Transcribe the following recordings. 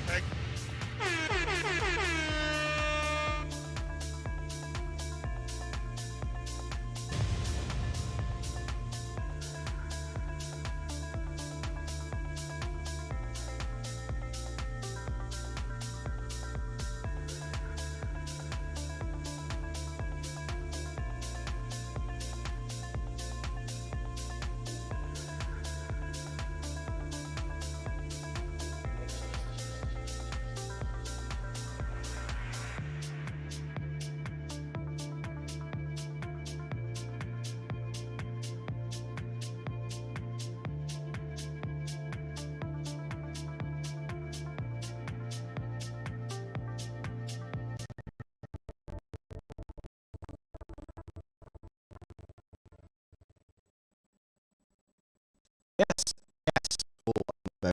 Perfect. Yes. Oh, I'm very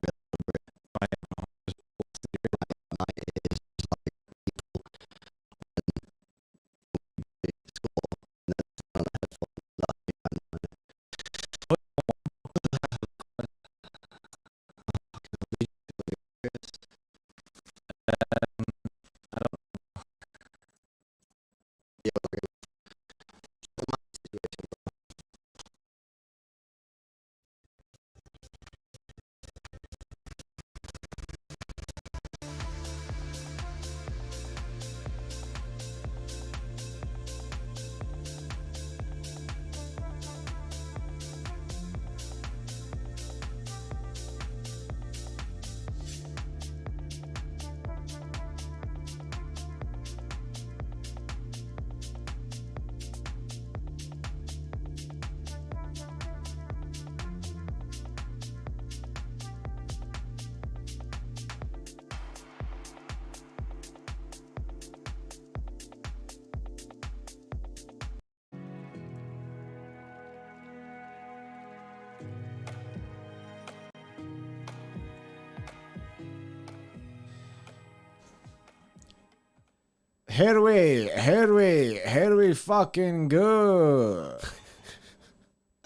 Here we fucking go.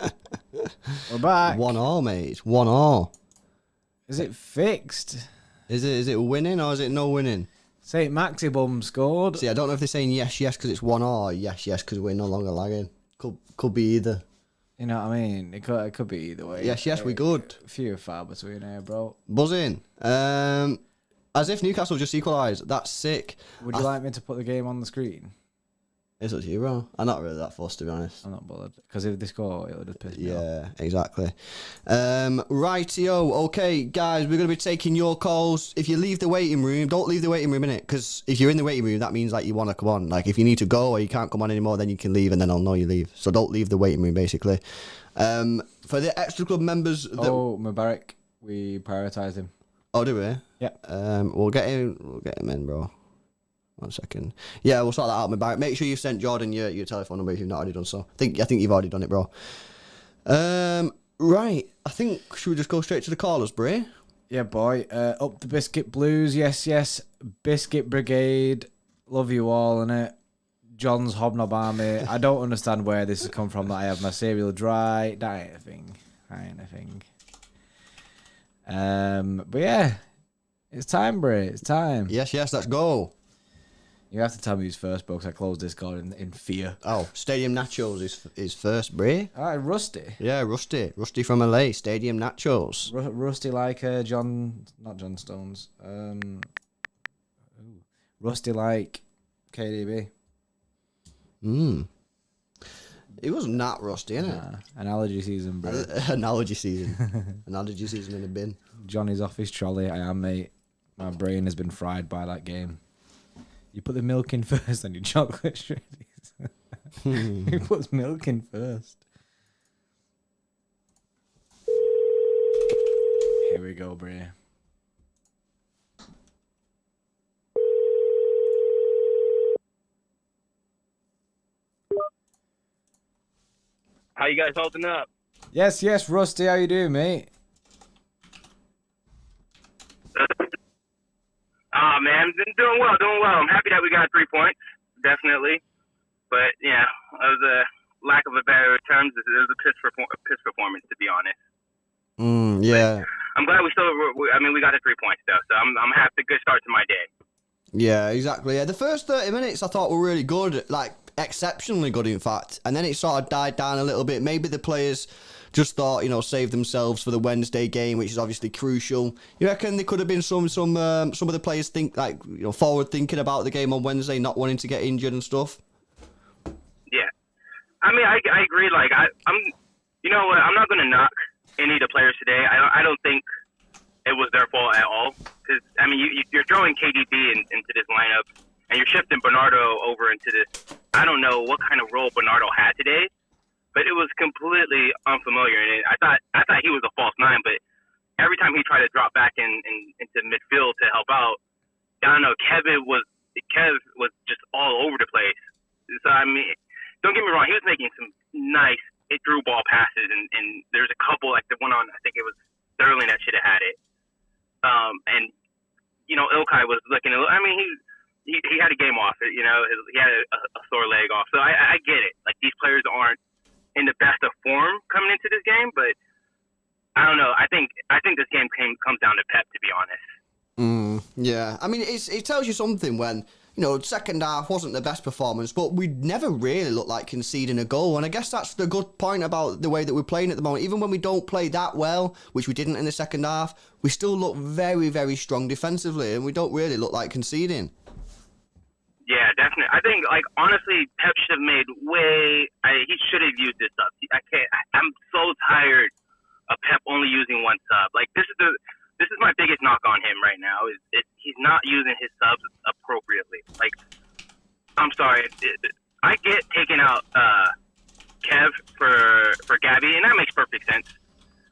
We're back. 1-1, mate. It's 1-1. Is it fixed? Is it winning or is it no winning? St. Maxibum scored. See, I don't know if they're saying yes because it's 1-1 or yes because we're no longer lagging. Could be either. You know what I mean? It could be either way. Yes, we good. Few far between here, bro. Buzzing. As if Newcastle just equalised. That's sick. Would you like me to put the game on the screen? It's up to you, bro. I'm not really that fussed, to be honest. I'm not bothered. Because if they score, it would have pissed me off. Yeah, exactly. Rightio. Okay, guys, we're going to be taking your calls. If you leave the waiting room, don't leave the waiting room, innit? Because if you're in the waiting room, that means like you want to come on. Like if you need to go or you can't come on anymore, then you can leave and then I'll know you leave. So don't leave the waiting room, basically. For the extra club members... Mubarak, we prioritised him. Oh, do we? Yeah. We'll get him in, bro. 1 second. Yeah, we'll sort that out. Mubarak. Make sure you sent Jordan your telephone number if you've not already done so. I think you've already done it, bro. Right. I think should we just go straight to the callers, Bray? Yeah, boy. Up the Biscuit Blues. Yes. Biscuit Brigade. Love you all, innit? John's Hobnob Army. I don't understand where this has come from that I have my cereal dry. That ain't a thing. But yeah. It's time, Bray. It's time. Yes, let's go. You have to tell me who's first, bro, because I closed this call in fear. Oh, Stadium Nachos is first, Bray. Ah, Rusty. Yeah, Rusty. Rusty from LA. Stadium Nachos. Rusty like not John Stones. Rusty like KDB. It wasn't that rusty, innit? Nah, analogy season, bro. Analogy season. Analogy season in a bin. Johnny's off his trolley. I am, mate. My brain has been fried by that game. You put the milk in first, then your chocolate shreddies. Who puts milk in first? Here we go, Bray. How you guys holding up? Yes, Rusty. How you doing, mate? Man, doing well. I'm happy that we got 3 points, definitely. But yeah, of the lack of a better terms, it was a piss performance, to be honest. Yeah. I'm glad we still. We got the 3 points though, so I'm happy. Good start to my day. Yeah, exactly. Yeah, the first 30 minutes I thought were really good, like exceptionally good, in fact. And then it sort of died down a little bit. Maybe the players just thought, save themselves for the Wednesday game, which is obviously crucial. You reckon there could have been some of the players think forward thinking about the game on Wednesday, not wanting to get injured and stuff? Yeah, I agree. Like I'm not going to knock any of the players today. I don't think it was their fault at all. Because you're throwing KDB into this lineup, and you're shifting Bernardo over into this. I don't know what kind of role Bernardo had today, but it was completely unfamiliar. And I thought he was a false nine, but every time he tried to drop back into midfield to help out, I don't know. Kev was just all over the place. So don't get me wrong, he was making some nice through ball passes, and there's a couple like the one on, I think it was Sterling that should have had it. And Ilkay was looking. He had a game off. He had a sore leg off. So I get it. Like, these players aren't in the best of form coming into this game, but I don't know. I think this game comes down to Pep, to be honest. Yeah, it tells you something when second half wasn't the best performance, but we never really looked like conceding a goal. And I guess that's the good point about the way that we're playing at the moment. Even when we don't play that well, which we didn't in the second half, we still look very, very strong defensively, and we don't really look like conceding. Yeah, definitely. I think, honestly, Pep should have made he should have used this sub. I'm so tired of Pep only using one sub. This is my biggest knock on him right now. Is he's not using his subs appropriately. I'm sorry, I get taking out Kev for Gabby, and that makes perfect sense.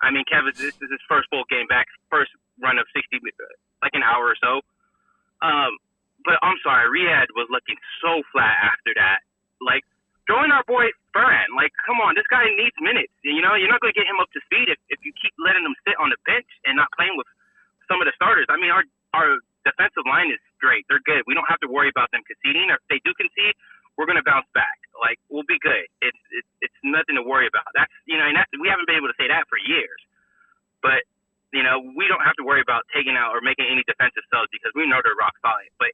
Kev this is his first full game back, first run of 60, like an hour or so. But I'm sorry, Riyad was looking so flat after that. Throwing our boy Ferran, come on, this guy needs minutes. You're not going to get him up to speed if you keep letting him sit on the bench and not playing with some of the starters. Our defensive line is straight. They're good. We don't have to worry about them conceding. If they do concede, we're going to bounce back. We'll be good. It's nothing to worry about. That's we haven't been able to say that for years. But we don't have to worry about taking out or making any defensive subs because we know they're rock solid. But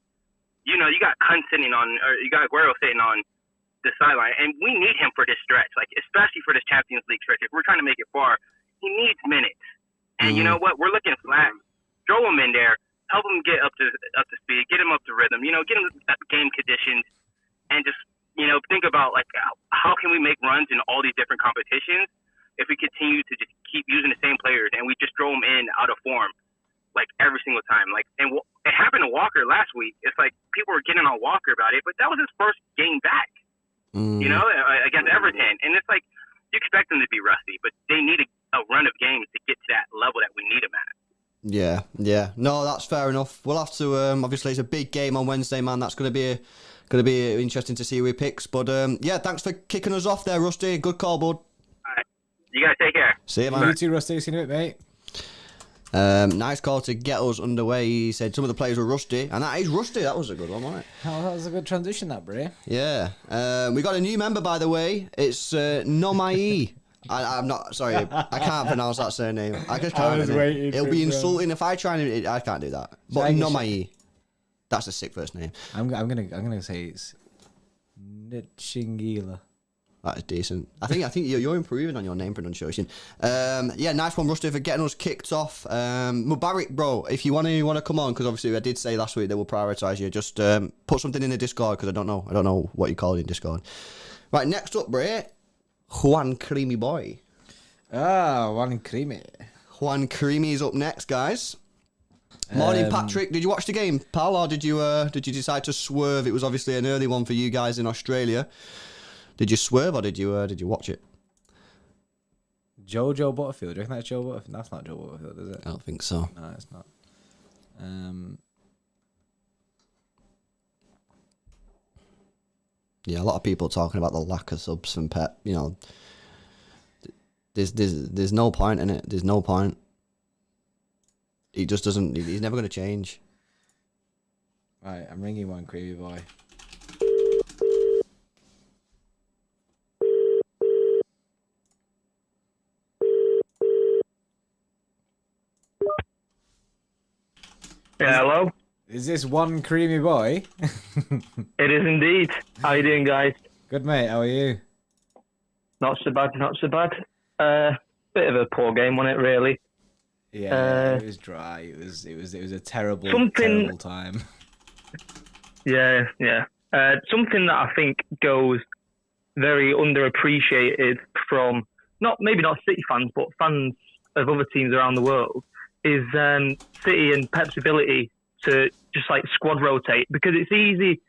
you got Kun sitting on, or you got Aguero sitting on the sideline, and we need him for this stretch, especially for this Champions League stretch. If we're trying to make it far, he needs minutes. And you know what? We're looking flat. Throw him in there, help him get up to speed, get him up to rhythm. Get him game conditions, and just think about how can we make runs in all these different competitions if we continue to just keep using the same players and we just throw them in out of form every single time. And it happened to Walker last week. It's people were getting on Walker about it, but that was his first game back. Against Everton. And it's you expect them to be rusty, but they need a run of games to get to that level that we need them at. Yeah. No, that's fair enough. We'll have to, obviously, it's a big game on Wednesday, man. That's going to be interesting to see who he picks. But, thanks for kicking us off there, Rusty. Good call, bud. All right. You guys take care. See you, man. You too, Rusty. See you in a bit, mate. Nice call to get us underway. He said some of the players were rusty, and that is rusty. That was a good one, wasn't it? Oh, that was a good transition, that, Bray. Yeah. We got a new member, by the way. It's Nomai. I'm not sorry. I can't pronounce that surname. I just can't. It'll be insulting if I try and. I can't do that. But Nomai. That's a sick first name. I'm gonna say it's Nchingila. That is decent. I think you're improving on your name pronunciation. Nice one, Rusty, for getting us kicked off. Mubarak, bro, if you want to come on, because obviously I did say last week they will prioritise you. Just put something in the Discord because I don't know what you call it in Discord. Right, next up, Bray, Juan Creamy boy. Juan Creamy. Juan Creamy is up next, guys. Morning, Patrick. Did you watch the game, pal, or did you decide to swerve? It was obviously an early one for you guys in Australia. Did you swerve or did you watch it? Joe Butterfield. Do you reckon that's Joe Butterfield? That's not Joe Butterfield, is it? I don't think so. No, it's not. Yeah, a lot of people talking about the lack of subs from Pep. There's no point in it. There's no point. He just doesn't. He's never going to change. Right, I'm ringing Juan Creamy boy. Yeah, hello? Is this one creamy boy? It is indeed. How you doing, guys? Good, mate. How are you? Not so bad, not so bad. Bit of a poor game, wasn't it, really? Yeah, it was dry. It was a terrible, Something- terrible time. Yeah. Something that I think goes very underappreciated from, maybe not City fans, but fans of other teams around the world, is City and Pep's ability to just like squad rotate, because it's easy,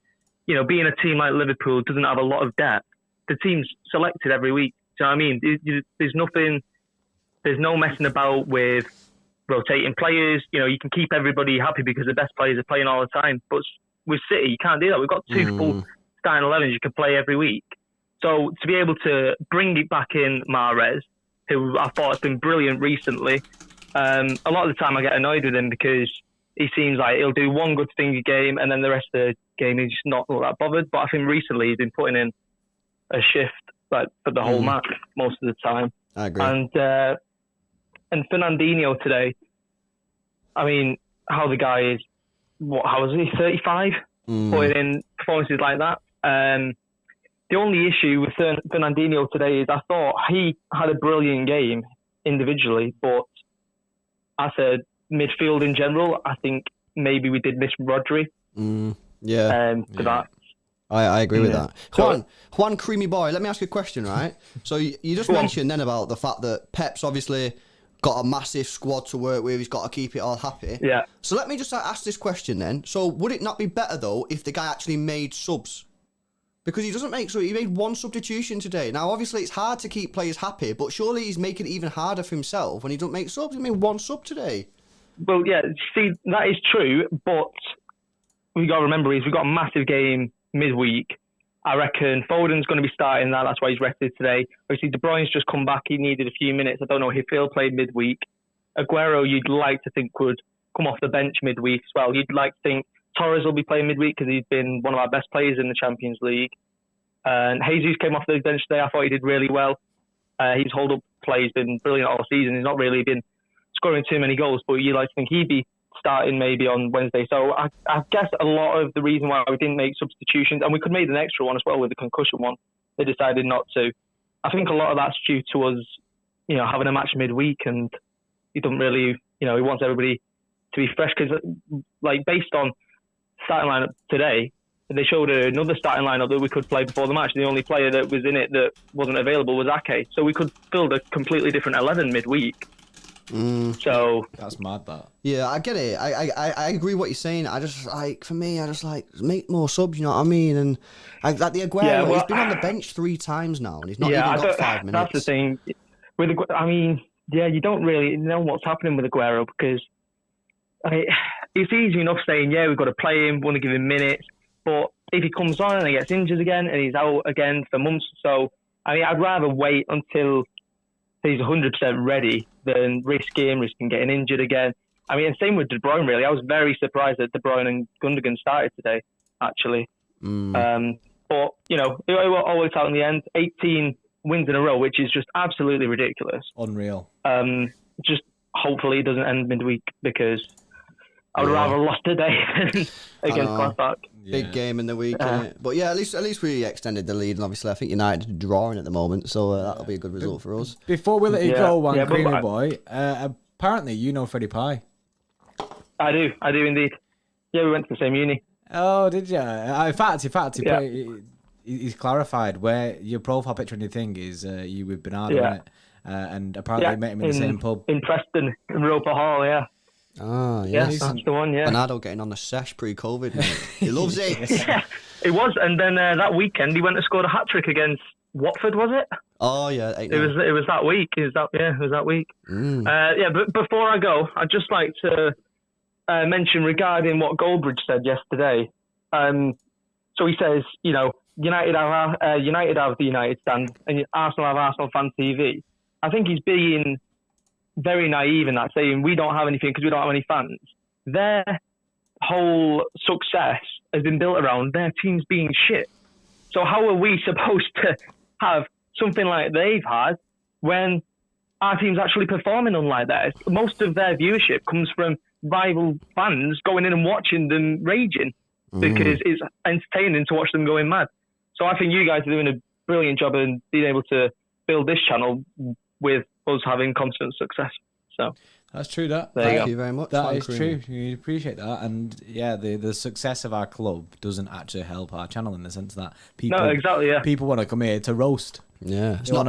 being a team like Liverpool doesn't have a lot of depth. The team's selected every week. Do you know what I mean? There's no messing about with rotating players. You can keep everybody happy because the best players are playing all the time. But with City, you can't do that. We've got two full starting 11s you can play every week. So to be able to bring it back in Mahrez, who I thought has been brilliant recently, a lot of the time I get annoyed with him because he seems like he'll do one good thing a game and then the rest of the game he's just not all that bothered. But I think recently he's been putting in a shift like for the whole match most of the time. I agree. And Fernandinho today, I mean, how the guy is, how is he, 35? Putting in performances like that. The only issue with Fernandinho today is I thought he had a brilliant game individually, but as a midfield in general, I think maybe we did miss Rodri. For that. I agree with that. Juan Creamy Boy, let me ask you a question, right? So you just mentioned then about the fact that Pep's obviously got a massive squad to work with. He's got to keep it all happy. Yeah. So let me just ask this question then. So would it not be better, though, if the guy actually made subs? Because he doesn't make, so he made one substitution today. Now, obviously, it's hard to keep players happy, but surely he's making it even harder for himself when he doesn't make subs. He made one sub today. Well, yeah, see, that is true, but we got to remember we've got a massive game midweek. I reckon Foden's going to be starting that. That's why he's rested today. Obviously, De Bruyne's just come back. He needed a few minutes. I don't know if he'll play midweek. Aguero, you'd like to think, would come off the bench midweek as well. You'd like to think Torres will be playing midweek because he's been one of our best players in the Champions League. And Jesus came off the bench today. I thought he did really well. His hold-up play has been brilliant all season. He's not really been scoring too many goals, but you'd like to think he'd be starting maybe on Wednesday. So I guess a lot of the reason why we didn't make substitutions, and we could make an extra one as well with the concussion one, they decided not to. I think a lot of that's due to us, having a match midweek, and he doesn't really, he wants everybody to be fresh because, like, based on starting lineup today, they showed another starting lineup that we could play before the match. The only player that was in it that wasn't available was Ake, so we could build a completely different 11 midweek. So that's mad. That I get it. I agree what you're saying. I just make more subs. You know what I mean? And like the Aguero, he's been on the bench 3 times now, and he's not even got 5 minutes. That's the thing. With you don't really know what's happening with Aguero because it's easy enough saying we've got to play him, want to give him minutes, but if he comes on and he gets injured again and he's out again for months, so I'd rather wait until he's 100% ready than risking getting injured again. And same with De Bruyne, really. I was very surprised that De Bruyne and Gundogan started today, actually. But, it all worked out in the end. 18 wins in a row, which is just absolutely ridiculous. Unreal. Just hopefully it doesn't end midweek because I would rather lost today against Gladbach. Big game in the week, innit? But yeah, at least we extended the lead, and obviously I think United are drawing at the moment, so that'll be a good result for us. Before we let you go, Creamy Boy, apparently you know Freddie Pye. I do indeed. Yeah, we went to the same uni. Oh, did you? In fact, he's clarified where your profile picture on your thing is you with Bernardo, innit? And apparently you met him in the same pub. In Preston, in Roper Hall, yeah. Ah, yes. That's the one, yeah. Bernardo getting on the sesh pre-COVID, mate. He loves it. Yeah, it was. And then that weekend, he went and scored a hat-trick against Watford, was it? Oh, yeah. It was that week. It was that week. But before I go, I'd just like to mention regarding what Goldbridge said yesterday. So he says, United have the United stand and Arsenal have Arsenal fan TV. I think he's being very naive in that, saying we don't have anything because we don't have any fans. Their whole success has been built around their teams being shit. So how are we supposed to have something like they've had when our team's actually performing unlike theirs? Most of their viewership comes from rival fans going in and watching them raging because it's entertaining to watch them going mad. So I think you guys are doing a brilliant job in being able to build this channel with us having constant success. So that's true. Thank you very much. That is true. We appreciate that, and yeah, the success of our club doesn't actually help our channel in the sense that people people want to come here to roast. Yeah, it's like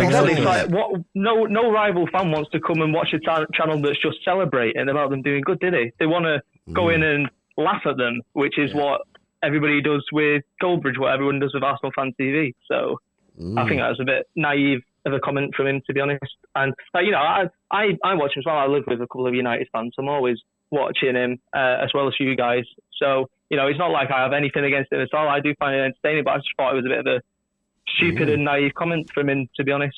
no rival fan wants to come and watch a channel that's just celebrating about them doing good, do they? They want to go in and laugh at them, which is what everybody does with Goldbridge, what everyone does with Arsenal Fan TV. So I think that was a bit naive of a comment from him, to be honest. And you know, I watch him as well. I live with a couple of United fans, so I'm always watching him as well as you guys. So you know, it's not like I have anything against him at all. I do find it entertaining, but I just thought it was a bit of a stupid and naive comment from him, to be honest.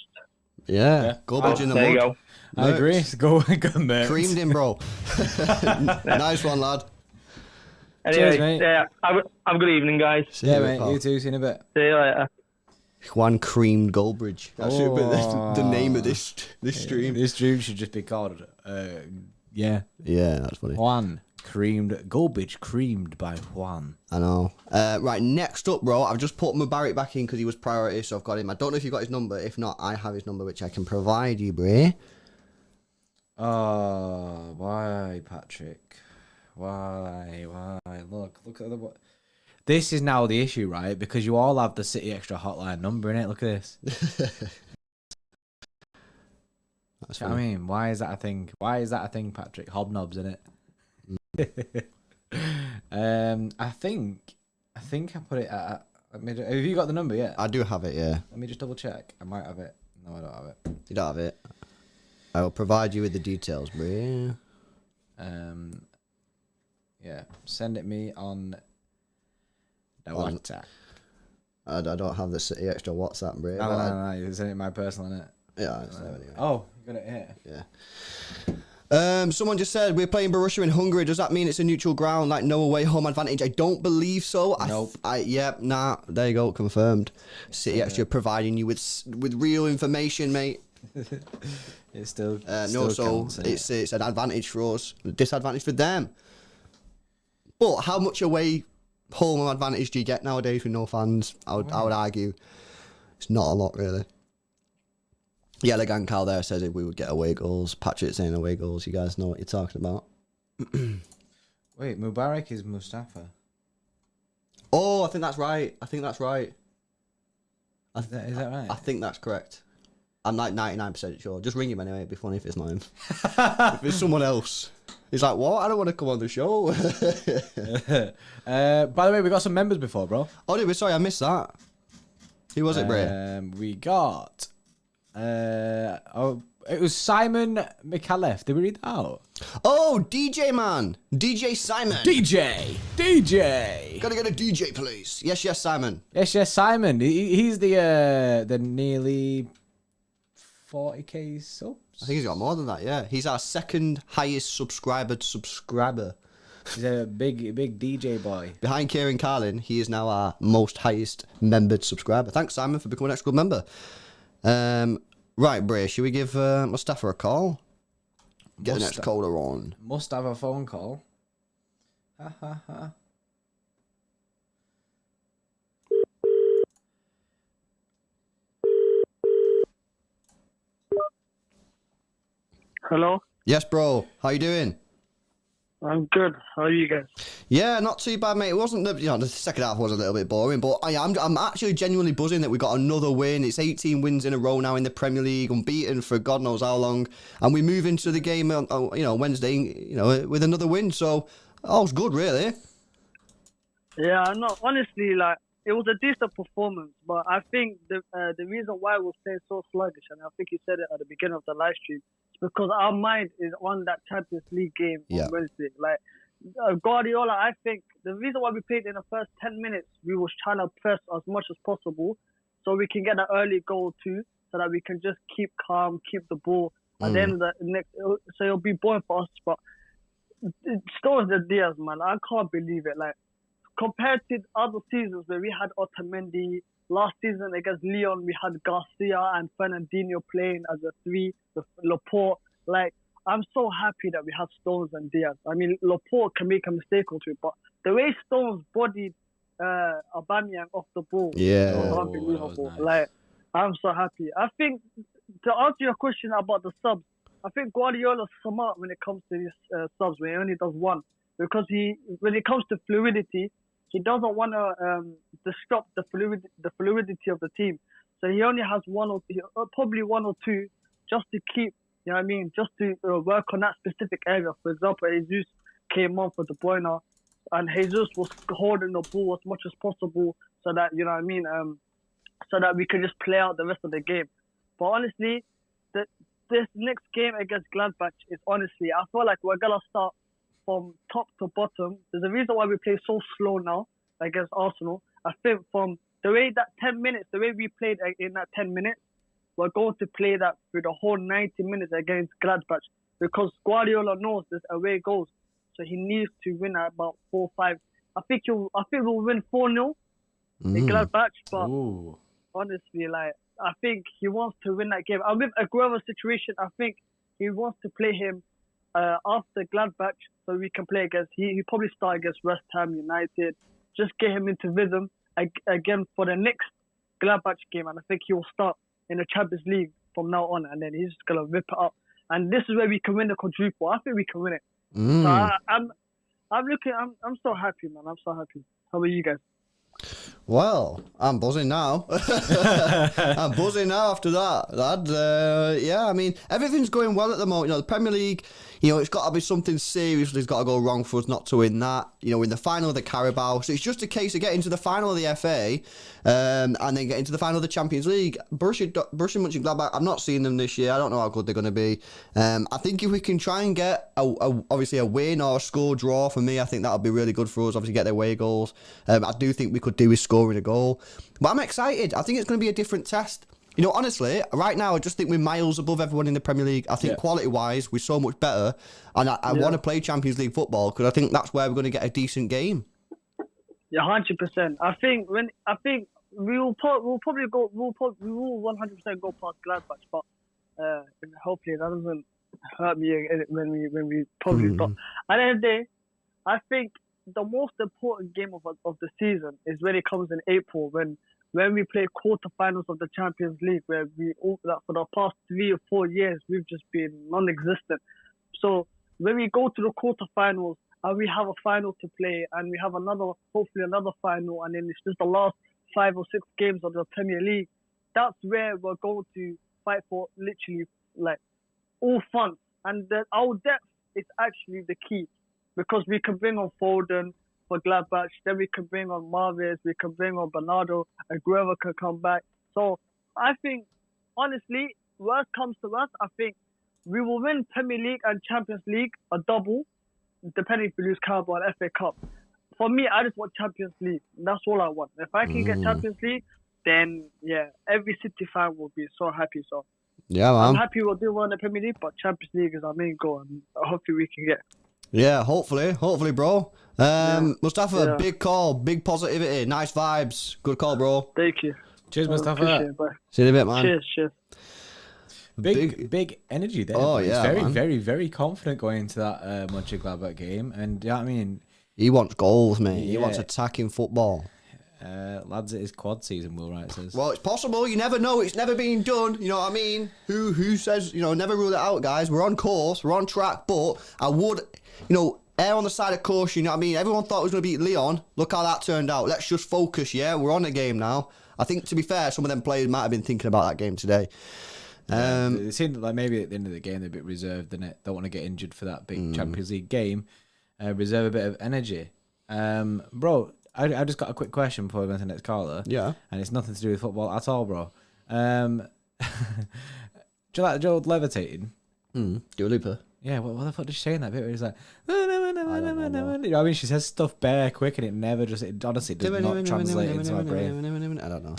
Yeah. Goldbridge in the mud. There you go. I agree. Go mate. Creamed him, bro. Nice one, lad. Anyway, cheers, mate. Yeah, have a good evening, guys. See you, mate. You too. See you in a bit. See you later. Juan Creamed Goldbridge. That should be the name of this stream. This stream should just be called, Yeah, that's funny. Juan Creamed. Goldbridge creamed by Juan. I know. Right, next up, bro, I've just put Mubarak back in because he was priority, so I've got him. I don't know if you got his number. If not, I have his number, which I can provide you, bro. Oh, why, Patrick? Why? Look at the... This is now the issue, right? Because you all have the City Extra hotline number in it. Look at this. That's what I mean, why is that a thing? Why is that a thing, Patrick? Hobnobs in it. I think I put it at. Have you got the number yet? I do have it. Yeah. Let me just double check. I might have it. No, I don't have it. You don't have it. I will provide you with the details, bro. Yeah. Send it me on. WhatsApp. I don't have the City Extra WhatsApp, bro. No. You send it my personal, innit? Yeah, it's there anyway. Oh, you got it here. Yeah. Someone just said we're playing Borussia in Hungary. Does that mean it's a neutral ground, like no away home advantage? I don't believe so. Nope. There you go, confirmed. City Extra providing you with real information, mate. It's still it's an advantage for us, a disadvantage for them. But how much away home advantage do you get nowadays with no fans? I would argue it's not a lot, really. Yeah, Legan Cal there says if we would get away goals. Patrick saying away goals. You guys know what you're talking about. Wait, Mubarak is Mustafa. Oh, I think that's right. Is that right? I think that's correct. I'm like 99% sure. Just ring him anyway. It'd be funny if it's not him. If it's someone else. He's like, what? I don't want to come on the show. By the way, we got some members before, bro. Oh, did we? Sorry, I missed that. Who was it, Bray? We got... it was Simon McAuliffe. Did we read that out? Oh, DJ man. DJ Simon. DJ. Gotta get a DJ, please. Yes, Simon. Yes, Simon. He's the nearly 40k subs. I think he's got more than that, yeah. He's our second highest subscriber. He's a big DJ boy. Behind Kieran Carlin, he is now our most highest membered subscriber. Thanks, Simon, for becoming an next club member. Right, Bray, should we give Mustafa a call? Get the next caller on. Must have a phone call. Ha ha ha. Hello? Yes, bro. How you doing? I'm good. How are you guys? Yeah, not too bad, mate. It wasn't the second half was a little bit boring, but I'm actually genuinely buzzing that we got another win. It's 18 wins in a row now in the Premier League, unbeaten for God knows how long, and we move into the game on Wednesday, with another win. So all's good, really. Yeah, no, honestly, it was a decent performance, but I think the reason why we're staying so sluggish, and I think you said it at the beginning of the live stream, is because our mind is on that Champions League game on Wednesday. Guardiola, I think the reason why we played in the first 10 minutes, we was trying to press as much as possible so we can get an early goal too, so that we can just keep calm, keep the ball. And then so it'll be boring for us, but it still is the Diaz, man. I can't believe it. Compared to other seasons where we had Otamendi, last season against Lyon, we had Garcia and Fernandinho playing as a 3, with Laporte. I'm so happy that we have Stones and Diaz. I mean, Laporte can make a mistake or two, but the way Stones bodied Aubameyang off the ball Yeah. was Oh, unbelievable. that was nice. Like, I'm so happy. I think to answer your question about the subs, I think Guardiola's smart when it comes to these subs. When he only does one, because when it comes to fluidity, he doesn't want to disrupt the fluidity of the team. So he only has probably one or two, just to keep, you know what I mean, just to work on that specific area. For example, Jesus came on for De Bruyne, and Jesus was holding the ball as much as possible, so that, you know what I mean, so that we could just play out the rest of the game. But honestly, this next game against Gladbach is honestly, I feel like we're gonna start from top to bottom. There's a reason why we play so slow now against Arsenal. I think from the way that 10 minutes, the way we played in that 10 minutes, we're going to play that through the whole 90 minutes against Gladbach, because Guardiola knows this away goals. So he needs to win at about 4-5. I think we'll win 4-0 in Gladbach, but honestly, like, I think he wants to win that game. And with Aguero's situation, I think he wants to play him after Gladbach, so we can play against. He probably start against West Ham United. Just get him into rhythm again for the next Gladbach game, and I think he will start in the Champions League from now on, and then he's just gonna rip it up. And this is where we can win the quadruple. I think we can win it. So I'm so happy, man. I'm so happy. How about you guys? Well, I'm buzzing now. I'm buzzing now after that, lad. Yeah, I mean, everything's going well at the moment. You know, the Premier League, you know, it's got to be something seriously has got to go wrong for us not to win that. You know, in the final of the Carabao. So it's just a case of getting to the final of the FA and then getting to the final of the Champions League. Borussia Mönchengladbach, I've not seen them this year. I don't know how good they're going to be. I think if we can try and get, obviously, a win or a score draw, for me, I think that'll be really good for us. Obviously, get their away goals. I do think we could do with scoring a goal. But I'm excited. I think it's going to be a different test. You know, honestly, right now, I just think we're miles above everyone in the Premier League. I think quality-wise, we're so much better. And I want to play Champions League football because I think that's where we're going to get a decent game. Yeah, 100%. I think we will 100% go past Gladbach, but hopefully that doesn't hurt me when we probably stop. At the end of the day, I think the most important game of the season is when it comes in April, when we play quarterfinals of the Champions League, where for the past 3 or 4 years we've just been non-existent. So when we go to the quarterfinals and we have a final to play, and we have hopefully another final, and then it's just the last 5 or 6 games of the Premier League, that's where we're going to fight for literally like all fronts. And our depth is actually the key, because we can bring on Foden for Gladbach, then we can bring on Marves, we can bring on Bernardo, Aguero can come back. So I think, honestly, worst comes to worst, I think we will win Premier League and Champions League, a double, depending if we lose Carabao and FA Cup. For me, I just want Champions League. That's all I want. If I can get Champions League, then yeah, every City fan will be so happy. So yeah, man. I'm happy we'll do well in the Premier League, but Champions League is our main goal, and hopefully we can get. Yeah, hopefully, bro. Mustafa, big call, big positivity, nice vibes. Good call, bro. Thank you. Cheers, Mustafa. See you in a bit, man. Cheers. Big energy there. Oh, He's yeah, very, man. very, very confident going into that Mönchengladbach game. And, you know what I mean? He wants goals, mate. He Yeah. wants attacking football. Lads, it is quad season, Will Wright says. Well, it's possible. You never know. It's never been done. You know what I mean? Who says, you know, never rule it out, guys. We're on course. We're on track. But I would, you know, err on the side of caution. You know what I mean? Everyone thought it was going to beat Leon. Look how that turned out. Let's just focus, yeah? We're on the game now. I think, to be fair, some of them players might have been thinking about that game today. It seemed like maybe at the end of the game they're a bit reserved, and don't want to get injured for that big Champions League game. Reserve a bit of energy. Bro, I just got a quick question before we go to the next caller. Yeah. And it's nothing to do with football at all, bro. Do you like Joe levitating? Dua Lipa. Yeah, what the fuck did she say in that bit where he's like, you know what I mean? She says stuff bare quick and it honestly does not translate into my brain. I don't know.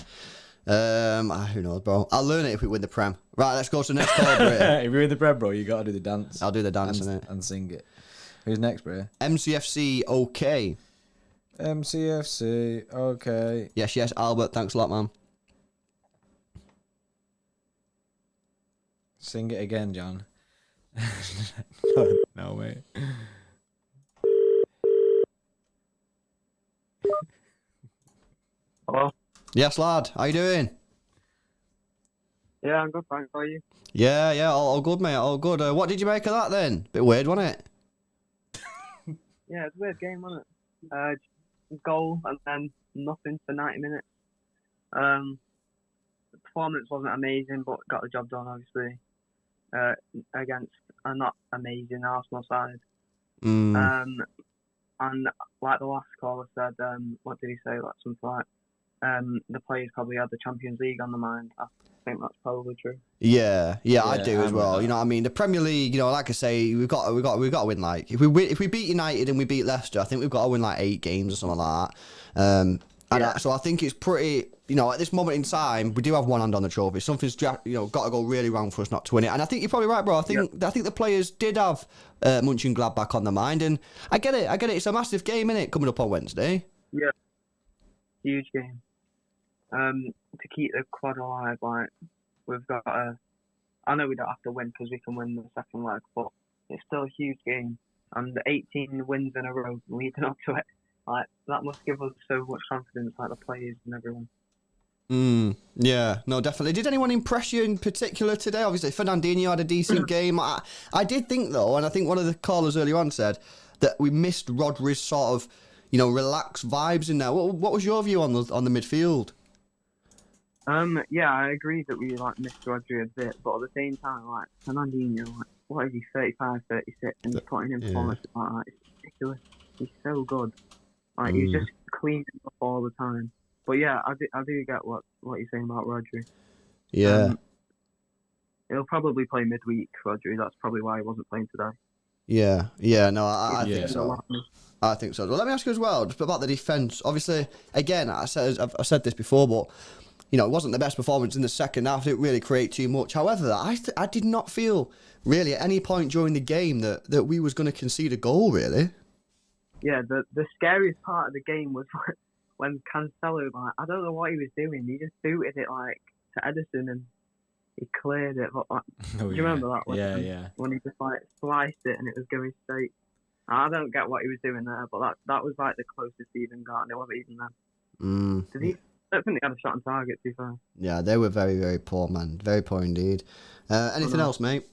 Who knows, bro? I'll learn it if we win the Prem. Right, let's go to the next call, bro. If you're in the bread, bro, you got to do the dance. I'll do the dance in it. And sing it. Who's next, bro? MCFC, okay. MCFC, okay. Yes, Albert, thanks a lot, man. Sing it again, John. No, mate. Hello? Yes, lad. How you doing? Yeah, I'm good, thanks. How are you? Yeah, all good, mate. All good. What did you make of that then? Bit weird, wasn't it? Yeah, it's a weird game, wasn't it? Goal and then nothing for 90 minutes. The performance wasn't amazing, but got the job done, obviously, against a not amazing Arsenal side. And like the last caller said, what did he say? Like something like, the players probably had the Champions League on the mind. I think that's probably true. Yeah, I do as well. You know what I mean? The Premier League, you know, like I say, we've got to win. Like if we beat United and we beat Leicester, I think we've got to win like 8 games or something like that. So I think it's pretty. You know, at this moment in time, we do have one hand on the trophy. Something's got to go really wrong for us not to win it. And I think you're probably right, bro. I think the players did have Munchen Gladbach on their mind, and I get it. It's a massive game, innit, coming up on Wednesday. Yeah, huge game. To keep the quad alive, like we've got to. I know we don't have to win because we can win the second leg, but it's still a huge game. And 18 wins in a row leading up to it, like that must give us so much confidence, like the players and everyone. Yeah, no, definitely. Did anyone impress you in particular today? Obviously, Fernandinho had a decent game. I did think, though, and I think one of the callers earlier on said that we missed Rodri's sort of, relaxed vibes in there. What was your view on the midfield? Yeah, I agree that we missed Rodri a bit, but at the same time, Fernandinho, what is he, 35, 36, and he's putting in performances like that. It's ridiculous. He's so good. He's just cleaning up all the time. But yeah, I do get what you're saying about Rodri. Yeah. He'll probably play midweek, Rodri. That's probably why he wasn't playing today. Yeah, no, I think so. I think so. Well, let me ask you as well, just about the defence. Obviously, again, I've said this before, but it wasn't the best performance in the second half. It didn't really create too much. However, I did not feel really at any point during the game that we was going to concede a goal, really. Yeah, the scariest part of the game was when Cancelo, I don't know what he was doing. He just booted it to Edison and he cleared it. Do you remember that? When he just sliced it and it was going straight. I don't get what he was doing there, but that was the closest he even got, and it wasn't even them. I don't think they had a shot on target, to be fair. Yeah, they were very, very poor, man. Very poor indeed. Anything else, mate?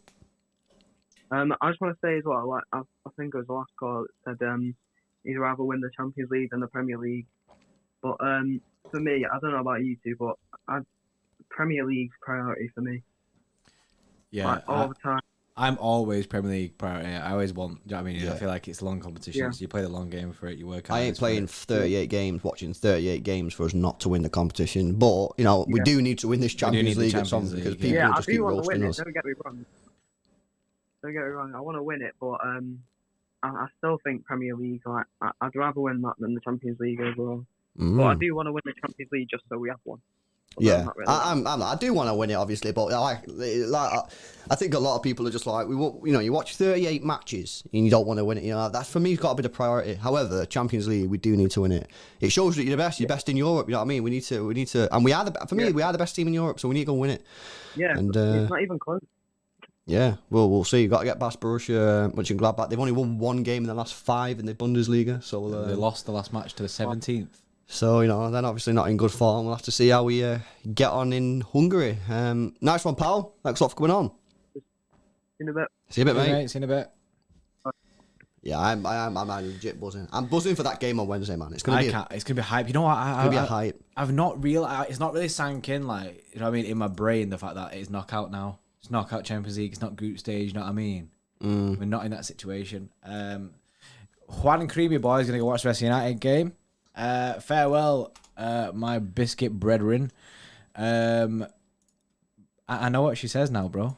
I just want to say as well, I think it was the last call that said he'd rather win the Champions League than the Premier League. But for me, I don't know about you two, but Premier League's priority for me. Yeah, all the time. I'm always Premier League priority. I always want. Do you know what I mean? Yeah. I feel like it's a long competition, so you play the long game for it. You work. I ain't playing 38 games, watching 38 games for us not to win the competition. But we do need to win this Champions League at some because people just keep roasting us. Don't get me wrong. I want to win it, but I still think Premier League. I'd rather win that than the Champions League overall. But I do want to win the Champions League just so we have one. Yeah, I do want to win it, obviously, but I think a lot of people are just like, you watch 38 matches and you don't want to win it. That's for me, it's got to be the priority. However, Champions League, we do need to win it. It shows that you're the best. You're best in Europe. You know what I mean? We need to, and we are we are the best team in Europe, so we need to go win it. Yeah, and it's not even close. Yeah, well, we'll see. You've got to get past Borussia Mönchengladbach. They've only won one game in the last 5 in the Bundesliga, so they lost the last match to the 17th. So, they're obviously not in good form. We'll have to see how we get on in Hungary. Nice one, pal. Thanks a lot for coming on. See you in a bit. See you in a bit, mate. See you in a bit. Yeah, I'm legit buzzing. I'm buzzing for that game on Wednesday, man. It's gonna be hype. You know what? It's gonna be a hype. I've not realized. It's not really sank in, in my brain, the fact that it's knockout now. It's knockout Champions League. It's not group stage. You know what I mean? We're not in that situation. Juan and Creamy boy is gonna go watch the Messi United game. Farewell, my biscuit brethren. I know what she says now, bro.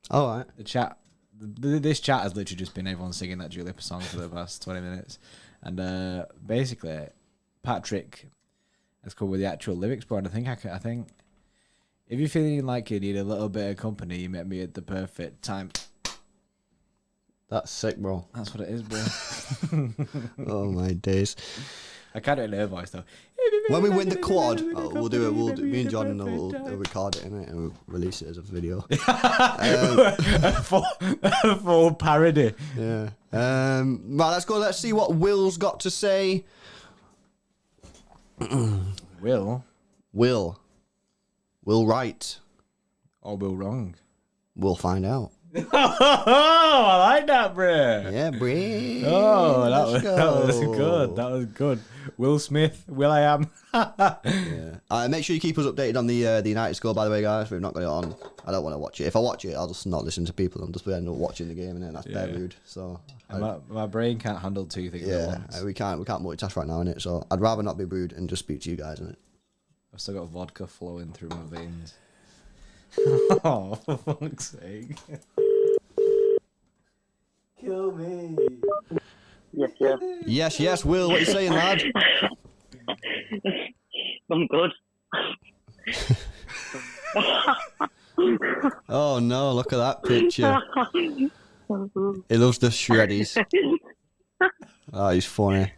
All right. The chat. This chat has literally just been everyone singing that Dua Lipa song for the past 20 minutes. And basically, Patrick has come with the actual lyrics, bro. And I think if you're feeling like you need a little bit of company, you met me at the perfect time. That's sick, bro. That's what it is, bro. Oh, my days. I can't do it in her voice though. When we win the quad, we'll do it. Me and John will record it innit, and we'll release it as a video. A full parody. Yeah. Right, let's go. Let's see what Will's got to say. Will right or Will wrong? We'll find out. Oh, I like that, bruh. Yeah, bruh. Oh, that was good. That was good. Will Smith, Will I Am. Yeah. Make sure you keep us updated on the United score, by the way, guys. We've not got it on. I don't want to watch it. If I watch it, I'll just not listen to people. I'm just end up watching the game, and that's very rude. So my brain can't handle two things at once. We can't multitask right now, innit? So I'd rather not be rude and just speak to you guys, innit? I've still got vodka flowing through my veins. Oh, for fuck's sake. Kill me. Yes, Will. What are you saying, lad? I'm good. Oh no! Look at that picture. He loves the shreddies. Oh, he's funny.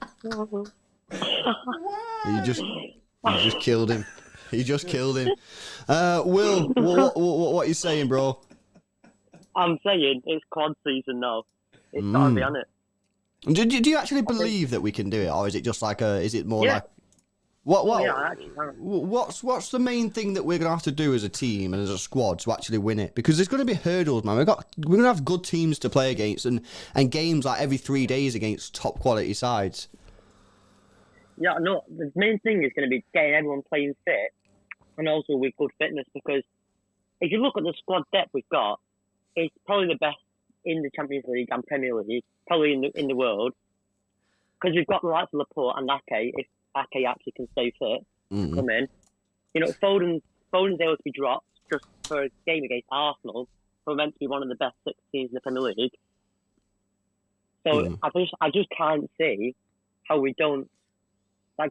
You just killed him. He just killed him. Will, what are you saying, bro? I'm saying it's quad season now. It's gotta be on it. Do you actually believe that we can do it, or is it just like is it more like what? Yeah, I actually can. What's the main thing that we're gonna have to do as a team and as a squad to actually win it? Because there's gonna be hurdles, man. We're gonna have good teams to play against, and games like every 3 days against top quality sides. Yeah, no. The main thing is going to be getting everyone playing fit, and also with good fitness. Because if you look at the squad depth we've got, it's probably the best in the Champions League and Premier League, probably in the world. Because we've got the likes of Laporte and Ake. If Ake actually can stay fit, come in. You know, Foden's able to be dropped just for a game against Arsenal. We're meant to be one of the best 6 teams in the Premier League. So I just can't see how we don't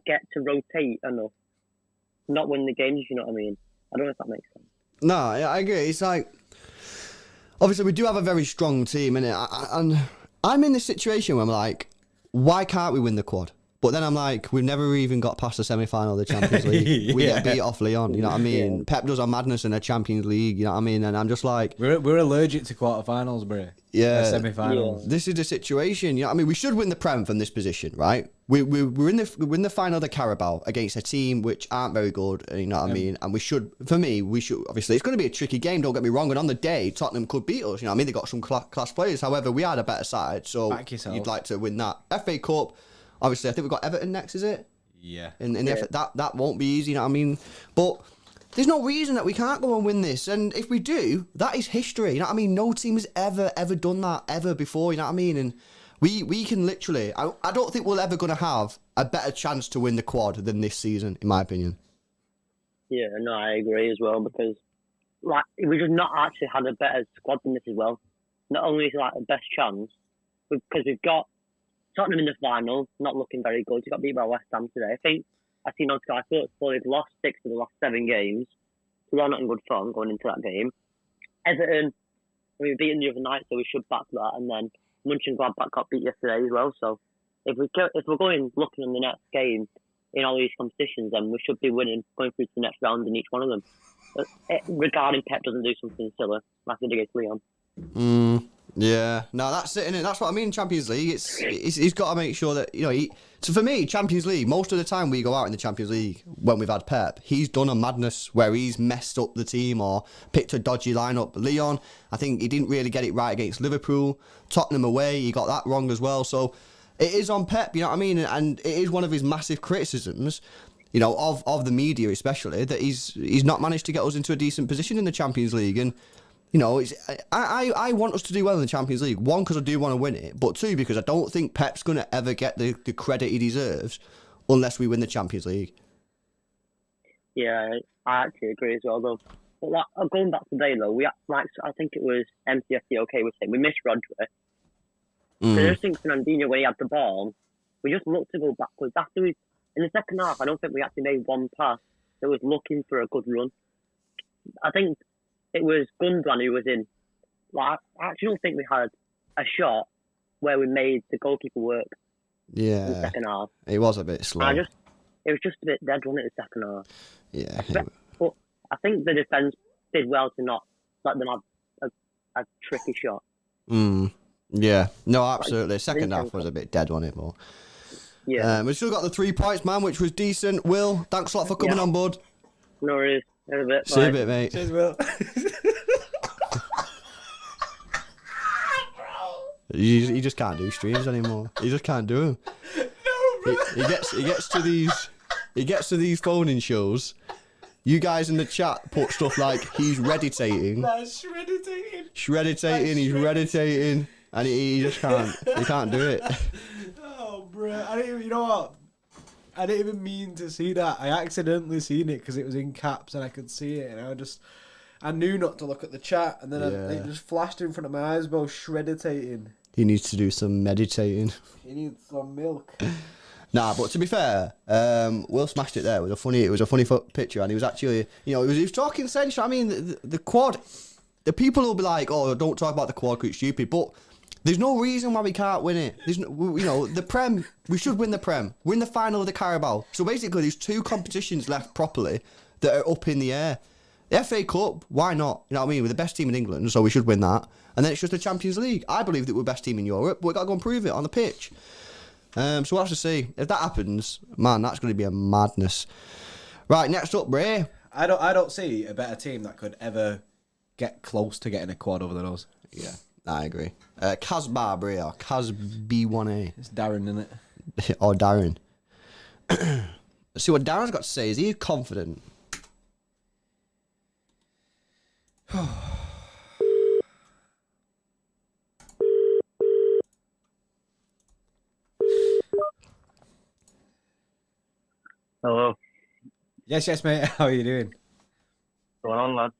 get to rotate enough, not win the games. You know what I mean? I don't know if that makes sense. No, I agree. It's like, obviously we do have a very strong team, and I'm in this situation where I'm like, why can't we win the quad? But then I'm like, we've never even got past the semi-final of the Champions League. We get beat off Lyon, you know what I mean? Yeah. Pep does our madness in the Champions League, you know what I mean? And I'm just like... We're allergic to quarterfinals, bro. Yeah. Semi-finals. Yeah. This is the situation, you know what I mean? We should win the Prem from this position, right? We're in the final of the Carabao against a team which aren't very good, you know what I mean? And we should, obviously, it's going to be a tricky game, don't get me wrong. And on the day, Tottenham could beat us, you know what I mean? They got some class players. However, we had a better side, so you'd like to win that. FA Cup... Obviously, I think we've got Everton next, is it? Yeah. In the that won't be easy, you know what I mean? But there's no reason that we can't go and win this. And if we do, that is history, you know what I mean? No team has ever done that ever before, you know what I mean? And we can literally... I don't think we're ever going to have a better chance to win the quad than this season, in my opinion. Yeah, no, I agree as well, because we just not actually had a better squad than this as well. Not only is it the best chance, because we've got Tottenham in the final, not looking very good. You got beat by West Ham today. I think I've seen on Sky Sports they've lost 6 of the last 7 games, so they're not in good form going into that game. Everton, we were beaten the other night, so we should back that. And then Gladbach got beat yesterday as well. So if we're going looking on the next game in all these competitions, then we should be winning, going through to the next round in each one of them. Regarding Pep doesn't do something silly like he did against Lyon. Yeah, no, that's it, innit? That's what I mean. Champions League, he's got to make sure that so for me, Champions League, most of the time we go out in the Champions League when we've had Pep, he's done a madness where he's messed up the team or picked a dodgy lineup. Lyon, I think he didn't really get it right against Liverpool. Tottenham away, he got that wrong as well. So it is on Pep, you know what I mean? And it is one of his massive criticisms, of the media especially, that he's not managed to get us into a decent position in the Champions League. And I want us to do well in the Champions League. 1, because I do want to win it, but 2, because I don't think Pep's going to ever get the credit he deserves unless we win the Champions League. Yeah, I actually agree as well, though. But going back today, though, I think it was MCFC was saying we missed Rodri. So I just think Fernandinho, when he had the ball, we just looked to go backwards. In the second half, I don't think we actually made one pass that was looking for a good run. I think it was Gundogan who was in. I actually don't think we had a shot where we made the goalkeeper work. in the Yeah, second half. it was a bit slow. It was just a bit dead, wasn't it, the second half? Yeah. But I think the defence did well to not let them have a tricky shot. Yeah. No, absolutely. Second half was a bit dead, wasn't it? But yeah. we still got the 3 points, man, which was decent. Will, thanks a lot for coming on, bud. No worries. See you in a bit. See you in a bit, mate. Cheers, Will. He just can't do streams anymore. He just can't do them. No, he gets to these phoning shows. You guys in the chat put stuff like he's redditating. That's shredditating. Shredditating, he's redditating, and he just can't. He can't do it. Oh, bro! You know what? I didn't even mean to see that. I accidentally seen it because it was in caps and I could see it, and I knew not to look at the chat, and then it just flashed in front of my eyes, bro. Shredditating. He needs to do some meditating. He needs some milk. Nah, but to be fair, Will smashed it there. It was a funny picture, and he was actually, he was talking sense. I mean, the quad. The people will be like, "Oh, don't talk about the quad because it's stupid," but there's no reason why we can't win it. There's no, the Prem. We should win the Prem. Win the final of the Carabao. So basically, there's 2 competitions left properly that are up in the air. The FA Cup, why not? You know what I mean? We're the best team in England, so we should win that. And then it's just the Champions League. I believe that we're the best team in Europe, but we've got to go and prove it on the pitch. So we'll have to see. If that happens, man, that's going to be a madness. Right, next up, Ray. I don't see a better team that could ever get close to getting a quad over than us. Yeah, I agree. Casbar, Bray, or Cas B1A. It's Darren, isn't it? Or Darren. Let's see what Darren's got to say. Is he confident? Hello. Yes, mate. How are you doing? What's going on, lad?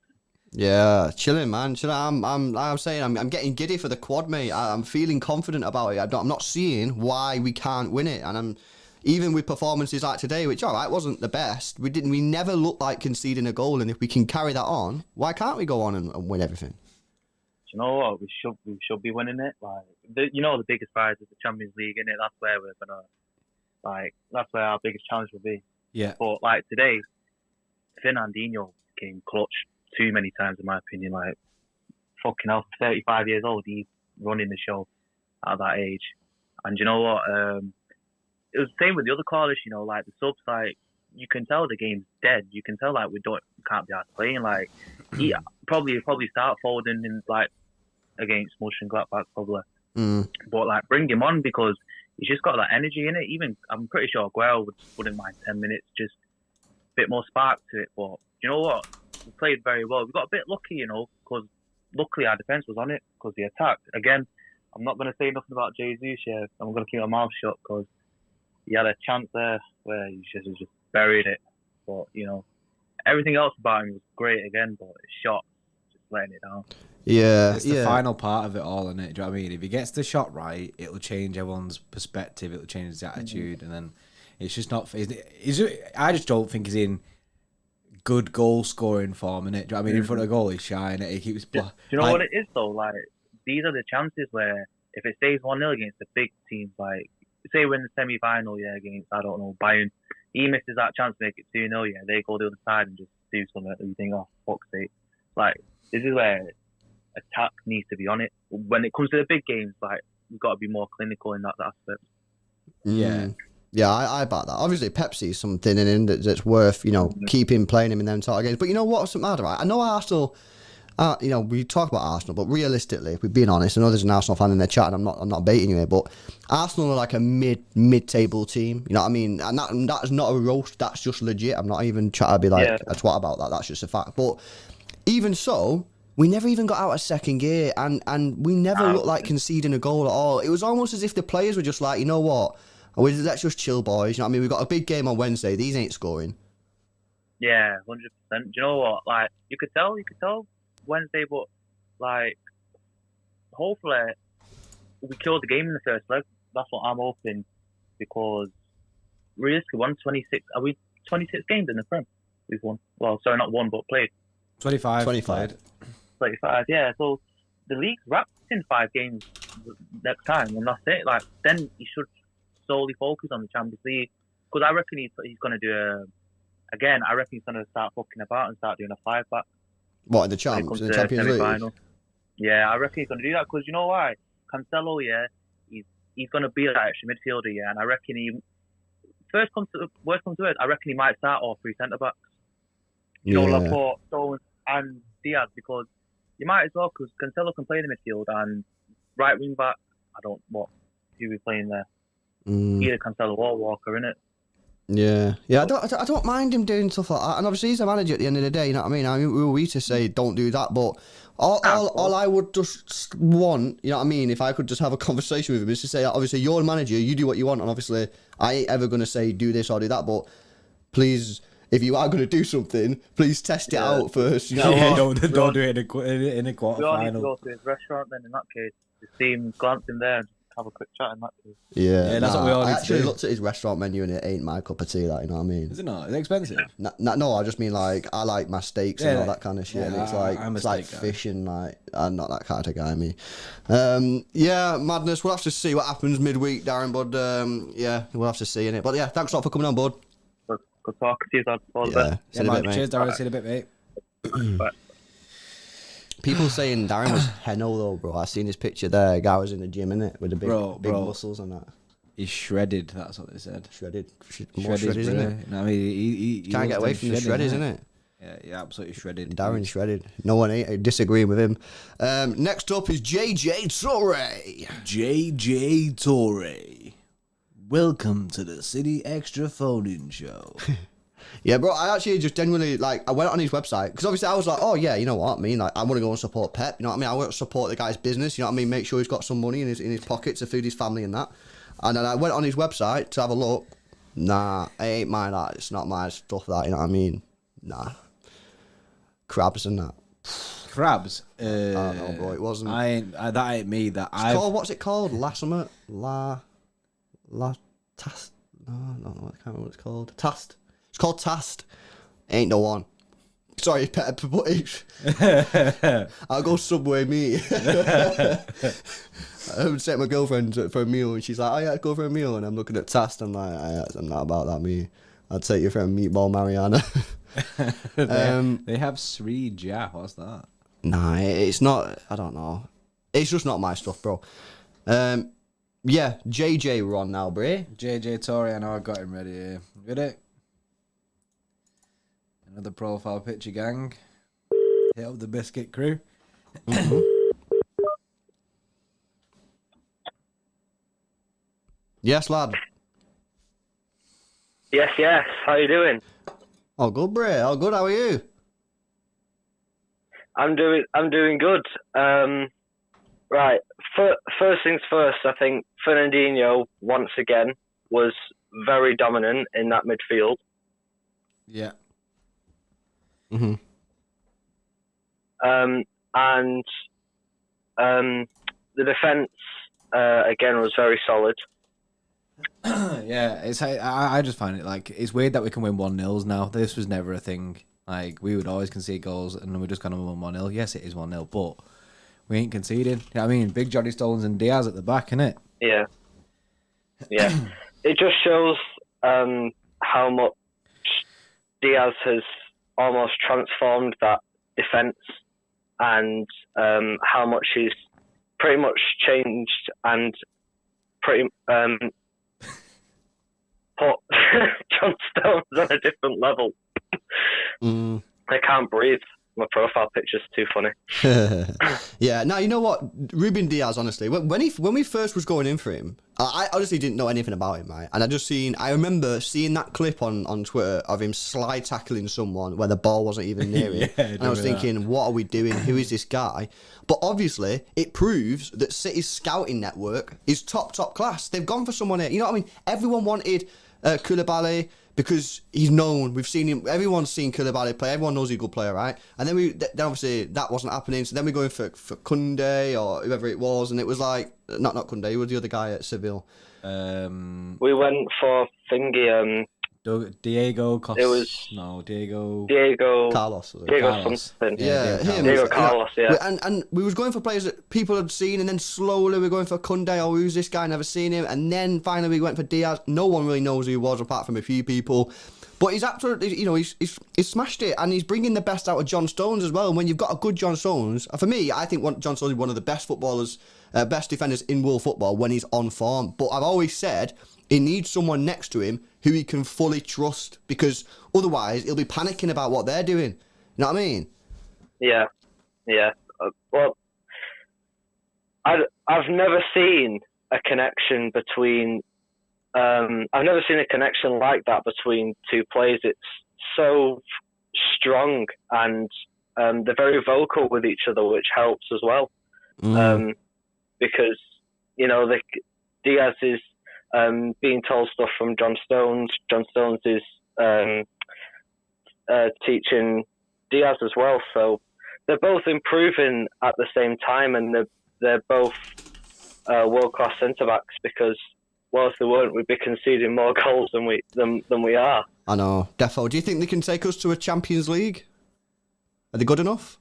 Yeah, chilling, man. Chilling. I'm saying, I'm getting giddy for the quad, mate. I'm feeling confident about it. I'm not seeing why we can't win it, and I'm even with performances like today, which all right wasn't the best. We never looked like conceding a goal, and if we can carry that on, why can't we go on and win everything? Do you know what? We should be winning it. Like the biggest prize is the Champions League, innit? That's where we're gonna that's where our biggest challenge will be. Yeah. But like today, Fernandinho came clutch too many times in my opinion. Like fucking hell, 35 years old, he's running the show at that age. And you know what? It was the same with the other callers. Like the subs, like you can tell the game's dead. You can tell like we can't be out playing. Like he probably start Foden in like against Mush and Gladbach probably. But like bring him on because he's just got that energy in it. Even I'm pretty sure Aguero wouldn't mind 10 minutes, just a bit more spark to it. But you know what? We played very well. We got a bit lucky, because luckily our defence was on it because they attacked. Again, I'm not going to say nothing about Jesus yet. I'm going to keep my mouth shut because he had a chance there where he just buried it. But, everything else about him was great again, but his shot, just letting it down. Yeah, it's the final part of it all, isn't it? Do you know what I mean? If he gets the shot right, it'll change everyone's perspective. It'll change his attitude, and then it's just not. I just don't think he's in good goal scoring form, innit? Do you know what I mean? In front of the goal, he's shy, innit? He keeps. Do you know what it is though? Like these are the chances where if it stays 1-0 against the big teams, like say we're in the semi-final, against Bayern, he misses that chance to make it 2-0. They go the other side and just do something that you think, oh fuck's sake. Like this is where attack needs to be on it. When it comes to the big games, like we've got to be more clinical in that aspect. Yeah, I back that. Obviously, Pepsi's something in him that's worth, keeping playing him in them sort of games. But you know what? Doesn't matter, right? I know Arsenal. We talk about Arsenal, but realistically, if we're being honest, I know there's an Arsenal fan in their chat, and I'm not baiting you here, but Arsenal are like a mid-table team. You know what I mean? And that's not a roast. That's just legit. I'm not even trying to be like a twat about that. That's just a fact. But even so, we never even got out of second gear, and we never looked like conceding a goal at all. It was almost as if the players were just like, you know what? Let's just chill, boys. You know what I mean? We've got a big game on Wednesday. These ain't scoring. Yeah, 100%. Do you know what? Like, you could tell Wednesday, but like, hopefully we killed the game in the first leg. That's what I'm hoping, because realistically, 126. Are we 26 games in the Prem? We've won. Well, sorry, not won, but played. 25. 25. Yeah. So the league's wrapped in 5 games next time, and that's it. Like, then you should solely focus on the Champions League. Because I reckon he's going to do I reckon he's going to start fucking about and start doing a 5-back. What, in the Champions League? Final. Yeah, I reckon he's going to do that because you know why? Cancelo, yeah, he's going to be like extra midfielder, yeah, and I reckon worst comes to it, I reckon he might start all 3 centre-backs. You know, Laporte, Stones and Diaz, because you might as well, because Cancelo can play in the midfield and right wing back, who we playing there? Either Cancelo or Walker, innit? Yeah. I don't mind him doing stuff like that, and obviously he's a manager at the end of the day. You know what I mean? Who are we to say don't do that? But all I would just want, you know what I mean, if I could just have a conversation with him, is to say, obviously you're a manager, you do what you want, and obviously I ain't ever gonna say do this or do that, but please, if you are gonna do something, please test it out first. You know don't do it in a quarter we all final. need to go to his restaurant then. In that case, just see him glance in there and have a quick chat in that case. Yeah, that's what we all need I to actually do. looked at his restaurant menu and it ain't my cup of tea. Like, you know what I mean? Is it not? Is it expensive? No, I just mean like I like my steaks and all that kind of shit. And it's like I'm a it's like steak guy. fish and like I'm not that kind of guy. Me. Yeah, madness. We'll have to see what happens midweek, Darren. But yeah, we'll have to see in it. But yeah, thanks a lot for coming on, bud. Good talking to you, Dad. All the best. See you in a bit, mate. Cheers, Darren. See you in a bit, mate. Bye. People saying Darren was Heno though, bro. I seen his picture there. Guy was in the gym, innit, with the big big muscles and that. He's shredded. That's what they said. Shredded. More shredded, isn't it? No, I mean, he can't get away from the shredders, isn't it? Yeah, absolutely shredded. Darren shredded. No one ain't disagreeing with him. Next up is JJ Torre. JJ Torre. Welcome to the City Extra Phone-In Show. Yeah, bro, I actually just genuinely, like, I went on his website, because obviously I was like, oh, yeah, you know what I mean? Like, I want to go and support Pep, you know what I mean? I want to support the guy's business, you know what I mean? Make sure he's got some money in his pocket to feed his family and that. And then I went on his website to have a look. Nah, it ain't mine, that. It's not my stuff, that, you know what I mean? Nah. Crabs and that. Crabs? I don't know, bro, it wasn't. That ain't me. What's it called? Tast? No, I can't remember what it's called. Tast. It's called Tast. Ain't no one. Sorry, Pep, but I'll go Subway meat. I would take my girlfriend for a meal and she's like, oh yeah, go for a meal. And I'm looking at Tast. I'm like, I'm not about that, me. I'll take you for a meatball Mariana. They have Srija. What's that? Nah, it's not. I don't know. It's just not my stuff, bro. Yeah, JJ we're on now, Bray. JJ Torre, I know I got him ready here. Get it? Another profile picture, gang. Hit up the biscuit crew. Mm-hmm. Yes, lad. Yes. How you doing? Oh, good, Bray. Oh, good. How are you? I'm doing good. Right. First things first. I think Fernandinho once again was very dominant in that midfield. Yeah. Mm-hmm. And the defense again was very solid. Yeah, it's I just find it like it's weird that we can win 1-0 now. This was never a thing. Like we would always concede goals, and we're just kind of 1-0. Yes, it is 1-0, but we ain't conceding. You know what I mean? Big Johnny Stones and Diaz at the back, innit? Yeah. It just shows how much Diaz has almost transformed that defense, and how much he's pretty much changed and pretty put John Stones on a different level. I can't breathe. My profile picture's too funny. Yeah, now you know what, Ruben Diaz. Honestly, when we first was going in for him, I honestly didn't know anything about him, right? And I remember seeing that clip on Twitter of him slide tackling someone where the ball wasn't even near him, and I was thinking, what are we doing? Who is this guy? But obviously, it proves that City's scouting network is top class. They've gone for someone here. You know what I mean? Everyone wanted Koulibaly, because he's known. We've seen him. Everyone's seen Koulibaly play. Everyone knows he's a good player, right? And then then obviously that wasn't happening. So then we're going for Koundé or whoever it was, and it was like not Koundé. Who was the other guy at Seville? We went for Thingy. Diego Carlos. something. Yeah, him. Diego Carlos, yeah. And we was going for players that people had seen, and then slowly we were going for Kunde. Oh, who's this guy? Never seen him. And then finally we went for Diaz. No one really knows who he was apart from a few people. But he's absolutely, he's smashed it, and he's bringing the best out of John Stones as well. And when you've got a good John Stones, for me, I think John Stones is one of the best footballers, best defenders in world football when he's on form. But I've always said he needs someone next to him who he can fully trust, because otherwise he'll be panicking about what they're doing. You know what I mean? Yeah. Well, I've never seen a connection between. I've never seen a connection like that between two players. It's so strong, and they're very vocal with each other, which helps as well. Because Diaz is being told stuff from John Stones. John Stones is teaching Diaz as well. So they're both improving at the same time, and they're both world-class centre-backs, because whilst they weren't, we'd be conceding more goals than we are. I know. Defo, do you think they can take us to a Champions League? Are they good enough?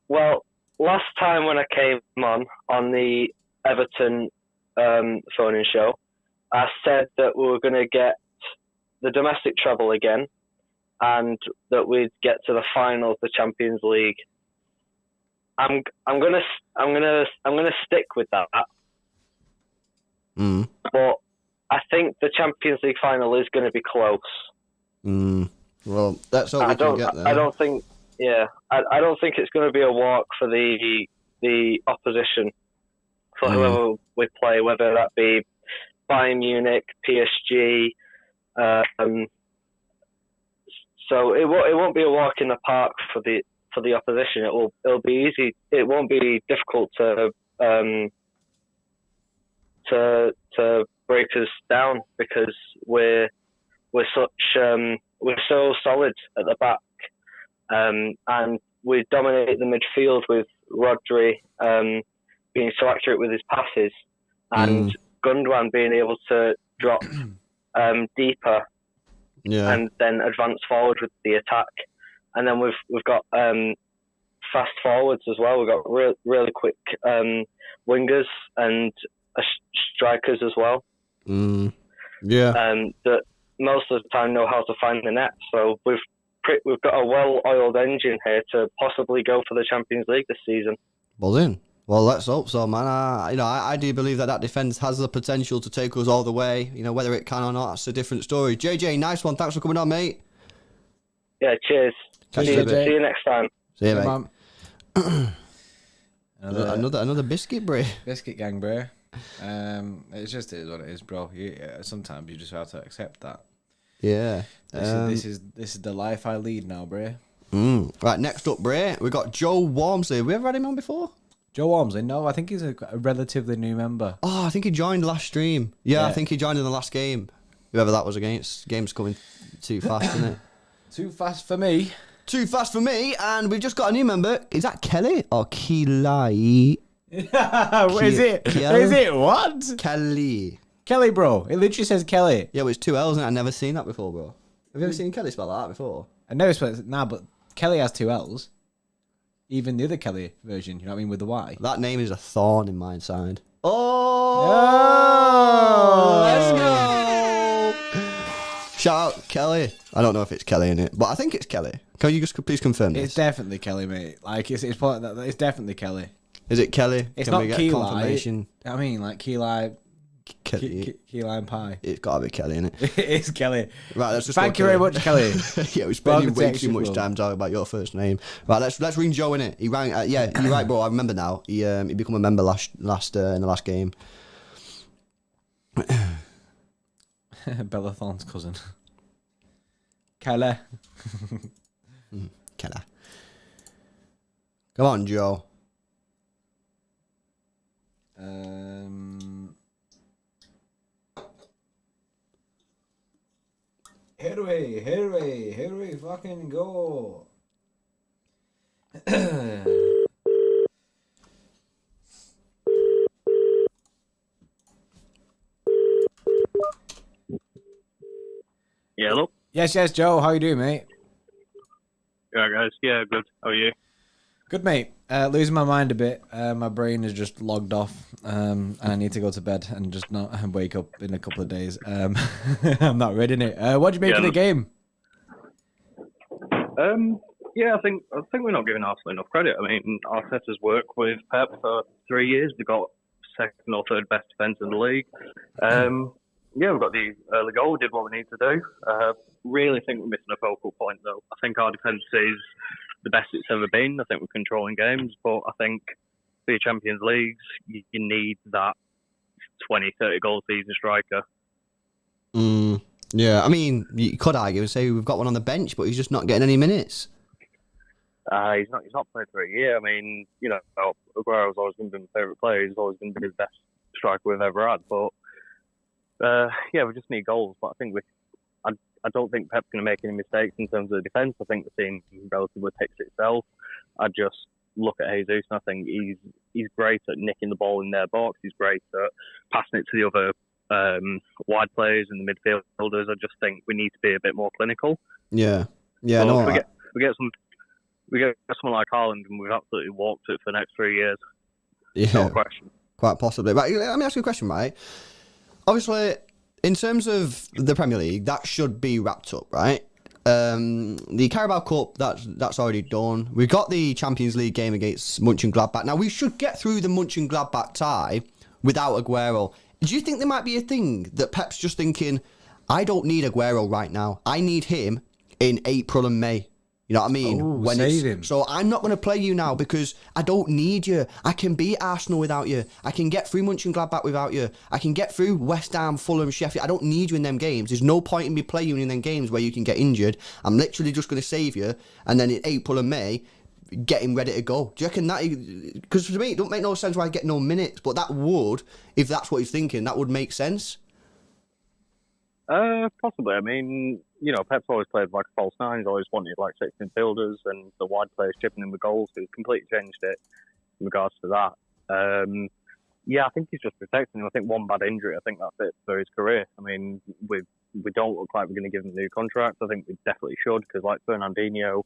Well, last time when I came on the Everton phone-in show, I said that we were going to get the domestic treble again, and that we'd get to the final of the Champions League. I'm gonna stick with that. But I think the Champions League final is going to be close. Well, that's all we can get there. I don't think it's going to be a walk for the opposition, for whoever we play, whether that be Bayern Munich, PSG. So it won't be a walk in the park for the opposition. It'll be easy. It won't be difficult to break us down, because we're so solid at the back, and we dominate the midfield with Rodri being so accurate with his passes, and Gundogan being able to drop deeper, and then advance forward with the attack. And then we've got fast forwards as well. We've got really quick wingers and strikers as well. That most of the time know how to find the net. So we've got a well-oiled engine here to possibly go for the Champions League this season. Well, let's hope so, man. I do believe that defence has the potential to take us all the way. Whether it can or not, that's a different story. JJ, nice one. Thanks for coming on, mate. Yeah, cheers. See you next time. See you, mate. Another biscuit, bro. Biscuit gang, bro. It's just is what it is, bro. Sometimes you just have to accept that. Yeah. This is the life I lead now, bro. Right, next up, bro, we got Joe Wormsley. Have we ever had him on before? Joe Wormsley? No, I think he's a relatively new member. Oh, I think he joined last stream. Yeah, I think he joined in the last game. Whoever that was against. Game's coming too fast, isn't it? Too fast for me. Too fast for me, and we've just got a new member. Is that Kelly or Kelly? Is it what? Kelly, bro. It literally says Kelly. Yeah, well, it's 2 L's, and I've never seen that before, bro. Have you ever seen Kelly spell like that before? I never spelled it. Nah, but Kelly has 2 L's. Even the other Kelly version, you know what I mean, with the Y. That name is a thorn in my side. Let's go! Shout out Kelly. I don't know if it's Kelly in it, but I think it's Kelly. Can you just please confirm this? It's definitely Kelly, mate. Like it's definitely Kelly. Is it Kelly? It's Can not we get key confirmation? I mean, like key lime. Key lime pie. It's got to be Kelly, innit? It is Kelly. Right, let's just Thank you very much, Kelly. Yeah, we're spending way too much time talking about your first name. Right, let's ring Joe in it. He rang. Yeah, you're right, bro. I remember now. He became a member last in the last game. Bellathorn's cousin. Kelly. Kelly. Come on, Joe. Here we fucking go. Yeah, hello. Yes, Joe. How you doing, mate? Yeah, guys. Yeah, good. How are you? Good, mate. Losing my mind a bit. My brain is just logged off, and I need to go to bed and just not wake up in a couple of days. I'm not ready, innit? What do you make of the game? Yeah, I think we're not giving Arsenal enough credit. I mean, Arteta's worked with Pep for 3 years. They've got second or third best defence in the league. Yeah, we've got the early goal. Did what we need to do. Really think we're missing a focal point, though. I think our defence is the best it's ever been. I think we're controlling games, but I think for your Champions Leagues, you need that 20, 30 goal season striker. Yeah, I mean, you could argue and say we've got one on the bench, but he's just not getting any minutes. He's not played for a year. I mean, you know, Aguero's always going to be my favourite player. He's always going to be the best striker we've ever had. But yeah, we just need goals. But I think I don't think Pep's going to make any mistakes in terms of the defence. I think the team relatively picks itself. I just look at Jesus and I think he's great at nicking the ball in their box. He's great at passing it to the other wide players and the midfielders. I just think we need to be a bit more clinical. Yeah. So No. we get someone like Haaland and we've absolutely walked it for the next 3 years. Yeah. No question. Quite possibly. Right, let me ask you a question, right? Obviously, in terms of the Premier League, that should be wrapped up, right? The Carabao Cup, that's already done. We've got the Champions League game against Gladbach. Now, we should get through the Gladbach tie without Aguero. Do you think there might be a thing that Pep's just thinking, I don't need Aguero right now. I need him in April and May. You know what I mean? Save him. So I'm not going to play you now because I don't need you. I can beat Arsenal without you. I can get through Gladbach without you. I can get through West Ham, Fulham, Sheffield. I don't need you in them games. There's no point in me playing you in them games where you can get injured. I'm literally just going to save you. And then in April and May, get him ready to go. Do you reckon that? Because to me, it don't make no sense why I get no minutes. But that would, if that's what he's thinking, that would make sense. Possibly. I mean, you know, Pep's always played like a false nine. He's always wanted like 6 midfielders and the wide players chipping in with goals. So he's completely changed it in regards to that. Yeah, I think he's just protecting him. I think one bad injury, I think that's it for his career. I mean, we don't look like we're going to give him a new contract. I think we definitely should because like Fernandinho,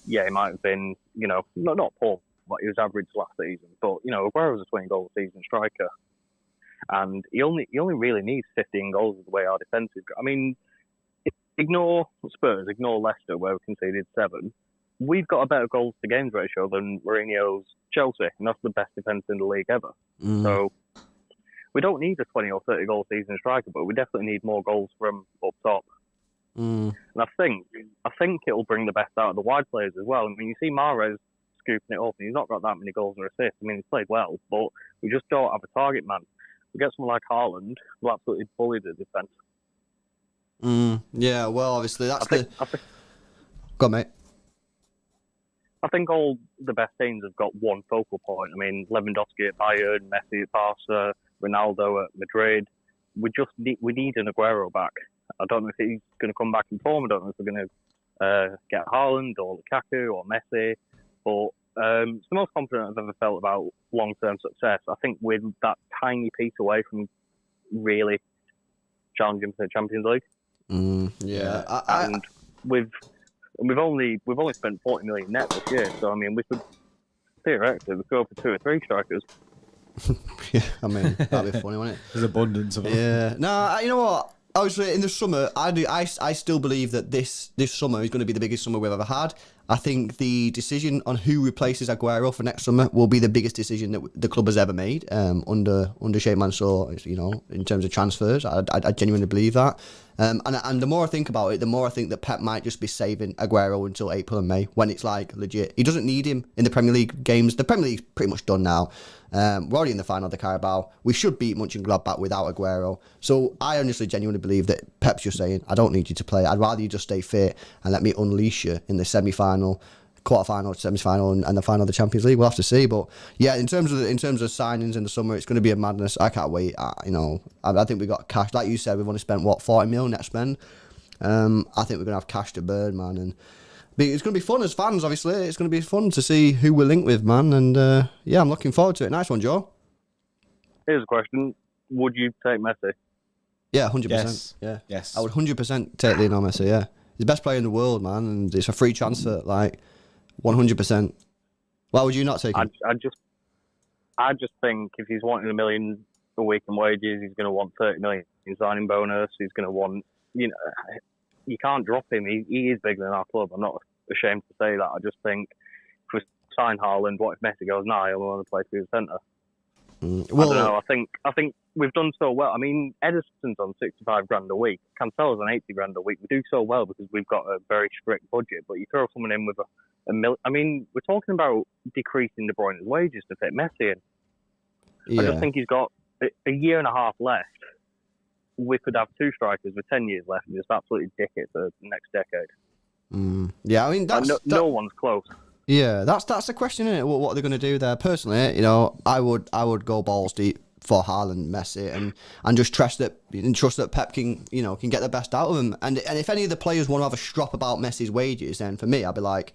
yeah, he might have been, you know, not poor, but he was average last season. But, you know, Aguero was a 20-goal season striker. And he only really needs 15 goals the way our defence is. I mean, ignore Spurs, ignore Leicester where we conceded 7. We've got a better goals to games ratio than Mourinho's Chelsea, and that's the best defence in the league ever. So we don't need a 20 or 30 goal season striker, but we definitely need more goals from up top. And I think it'll bring the best out of the wide players as well. I mean, you see Mahrez scooping it up, and he's not got that many goals or assists. I mean, he's played well, but we just don't have a target man. We get someone like Haaland who absolutely bullied the defence. Yeah, well, obviously, that's Go on, mate. I think all the best teams have got one focal point. I mean, Lewandowski at Bayern, Messi at Barca, Ronaldo at Madrid. We need an Aguero back. I don't know if he's going to come back in form. I don't know if we're going to get Haaland or Lukaku or Messi. But it's the most confident I've ever felt about long-term success. I think we're that tiny piece away from really challenging for the Champions League. Yeah, and we've only spent 40 million net this year. So I mean, we could theoretically go for 2 or 3 strikers. Yeah, I mean that'd be funny, wouldn't it? There's abundance of them. Yeah. No, you know what? Obviously, in the summer, I still believe that this summer is going to be the biggest summer we've ever had. I think the decision on who replaces Aguero for next summer will be the biggest decision that the club has ever made under Sheikh Mansour. You know, in terms of transfers, I genuinely believe that. And the more I think about it, the more I think that Pep might just be saving Aguero until April and May when it's like legit. He doesn't need him in the Premier League games. The Premier League's pretty much done now. We're already in the final of the Carabao. We should beat Gladbach without Aguero. So I honestly, genuinely believe that Pep's just saying, I don't need you to play. I'd rather you just stay fit and let me unleash you in the semi-final, quarter-final, semi-final, and the final of the Champions League. We'll have to see. But yeah, in terms of signings in the summer, it's going to be a madness. I can't wait. I think we got cash. Like you said, we've only spent 40 mil net spend. I think we're going to have cash to burn, man, and it's going to be fun as fans, obviously. It's going to be fun to see who we're linked with, man. And yeah, I'm looking forward to it. Nice one, Joe. Here's a question. Would you take Messi? Yeah, 100%. Yes. Yeah. Yes. I would 100% take Lionel Messi, yeah. He's the best player in the world, man, and it's a free transfer, like, 100%. Why would you not take him? I just think if he's wanting $1 million a week in wages, he's going to want 30 million in signing bonus. He's going to want, you can't drop him. He is bigger than our club. I'm not ashamed to say that. I just think if we sign Haaland, what if Messi goes, nah, he'll want to play through the centre. Well, I don't know. I think we've done so well. I mean, Ederson's on 65 grand a week. Cancelo's on 80 grand a week. We do so well because we've got a very strict budget. But you throw someone in with a mil. I mean, we're talking about decreasing De Bruyne's wages to fit Messi in. yeah. I just think he's got a year and a half left. We could have 2 strikers with 10 years left and just absolutely dick it for the next decade. Yeah, I mean, no one's close. Yeah, that's the question, isn't it? What are they going to do there? Personally, I would go balls deep for Haaland, Messi, and just trust that Pep can get the best out of him. And if any of the players want to have a strop about Messi's wages, then for me, I'd be like,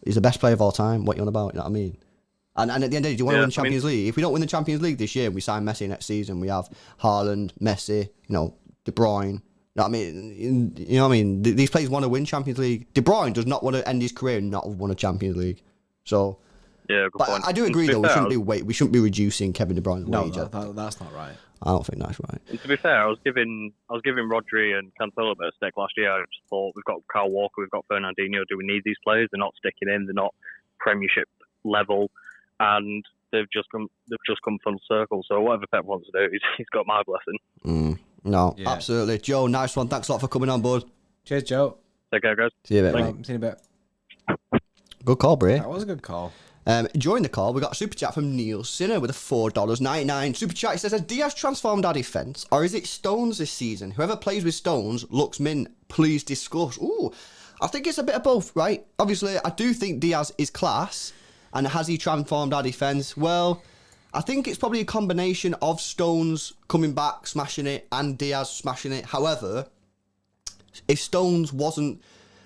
he's the best player of all time. What you on about? You know what I mean? And at the end of the day, do you want to win the Champions League? If we don't win the Champions League this year, and we sign Messi next season, we have Haaland, Messi, De Bruyne. You know what I mean? These players want to win Champions League. De Bruyne does not want to end his career and not have won a Champions League. So, yeah, good point. I do agree though. We shouldn't be reducing Kevin De Bruyne's wage. No, that's not right. I don't think that's right. And to be fair, I was giving Rodri and Cancelo a bit of stick last year. I just thought we've got Kyle Walker, we've got Fernandinho. Do we need these players? They're not sticking in. They're not Premiership level, and they've just come full circle. So whatever Pep wants to do, he's got my blessing. No, absolutely. Joe, nice one. Thanks a lot for coming on, bud. Cheers, Joe. Take care, guys. See you a bit, mate. See you in a bit. Good call, Bray. That was a good call. During the call, we got a super chat from Neil Sinner with a $4.99 super chat. He says, has Diaz transformed our defence, or is it Stones this season? Whoever plays with Stones looks mint. Please discuss. Ooh, I think it's a bit of both, right? Obviously, I do think Diaz is class, and has he transformed our defence? Well, I think it's probably a combination of Stones coming back, smashing it, and Diaz smashing it. However, if Stones wasn't...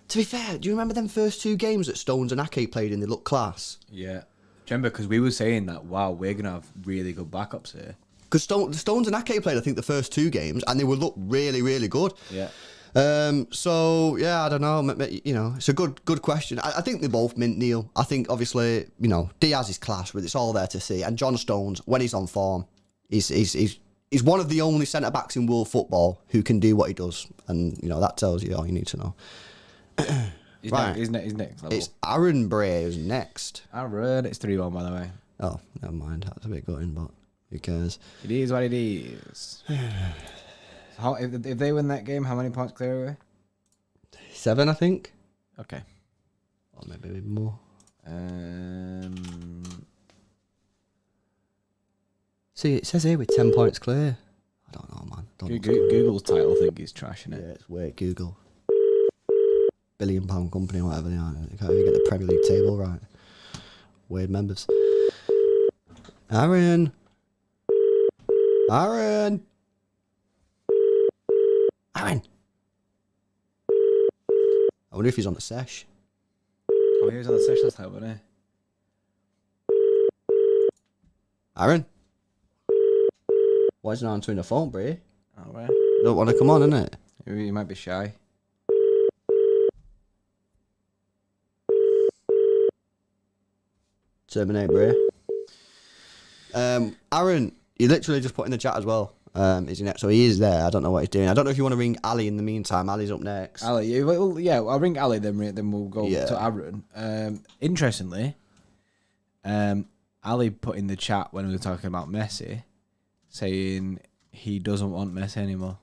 To be fair, do you remember them first 2 games that Stones and Ake played in? They looked class. Yeah. Do you remember? Because we were saying that, wow, we're going to have really good backups here. Because Stones and Ake played, I think, the first 2 games, and they would look really, really good. Yeah. So, yeah, I don't know. It's a good question. I think they both mint, Neil. I think, obviously, Diaz is class, but it's all there to see. And John Stones, when he's on form, he's one of the only centre-backs in world football who can do what he does. And, that tells you all you need to know. He's next level. It's Aaron Bray who's next. Aaron, it's 3-1, by the way. Oh, never mind. That's a bit gutting, but who cares? It is what it is. If they win that game, how many points clear are we? 7, I think. Okay. Or maybe a bit more. See, it says here we're 10 points clear. I don't know, man. Google's title thing is trash, innit? Yeah, it's weird. Google. £1 billion company or whatever they are. They can't even get the Premier League table right. Weird members. Aaron. I wonder if he's on the sesh. Oh, he was on the sesh last time, wasn't he? Aaron? Why isn't he answering the phone, Bray? Oh, well. Don't want to come on, innit? He might be shy. Terminate, Bray. Aaron, you literally just put in the chat as well. Is he next? So he is there. I don't know what he's doing. I don't know if you want to ring Ali in the meantime. Ali's up next. Ali, yeah, I'll ring Ali then we'll go to Aaron. Interestingly, Ali put in the chat when we were talking about Messi, saying he doesn't want Messi anymore.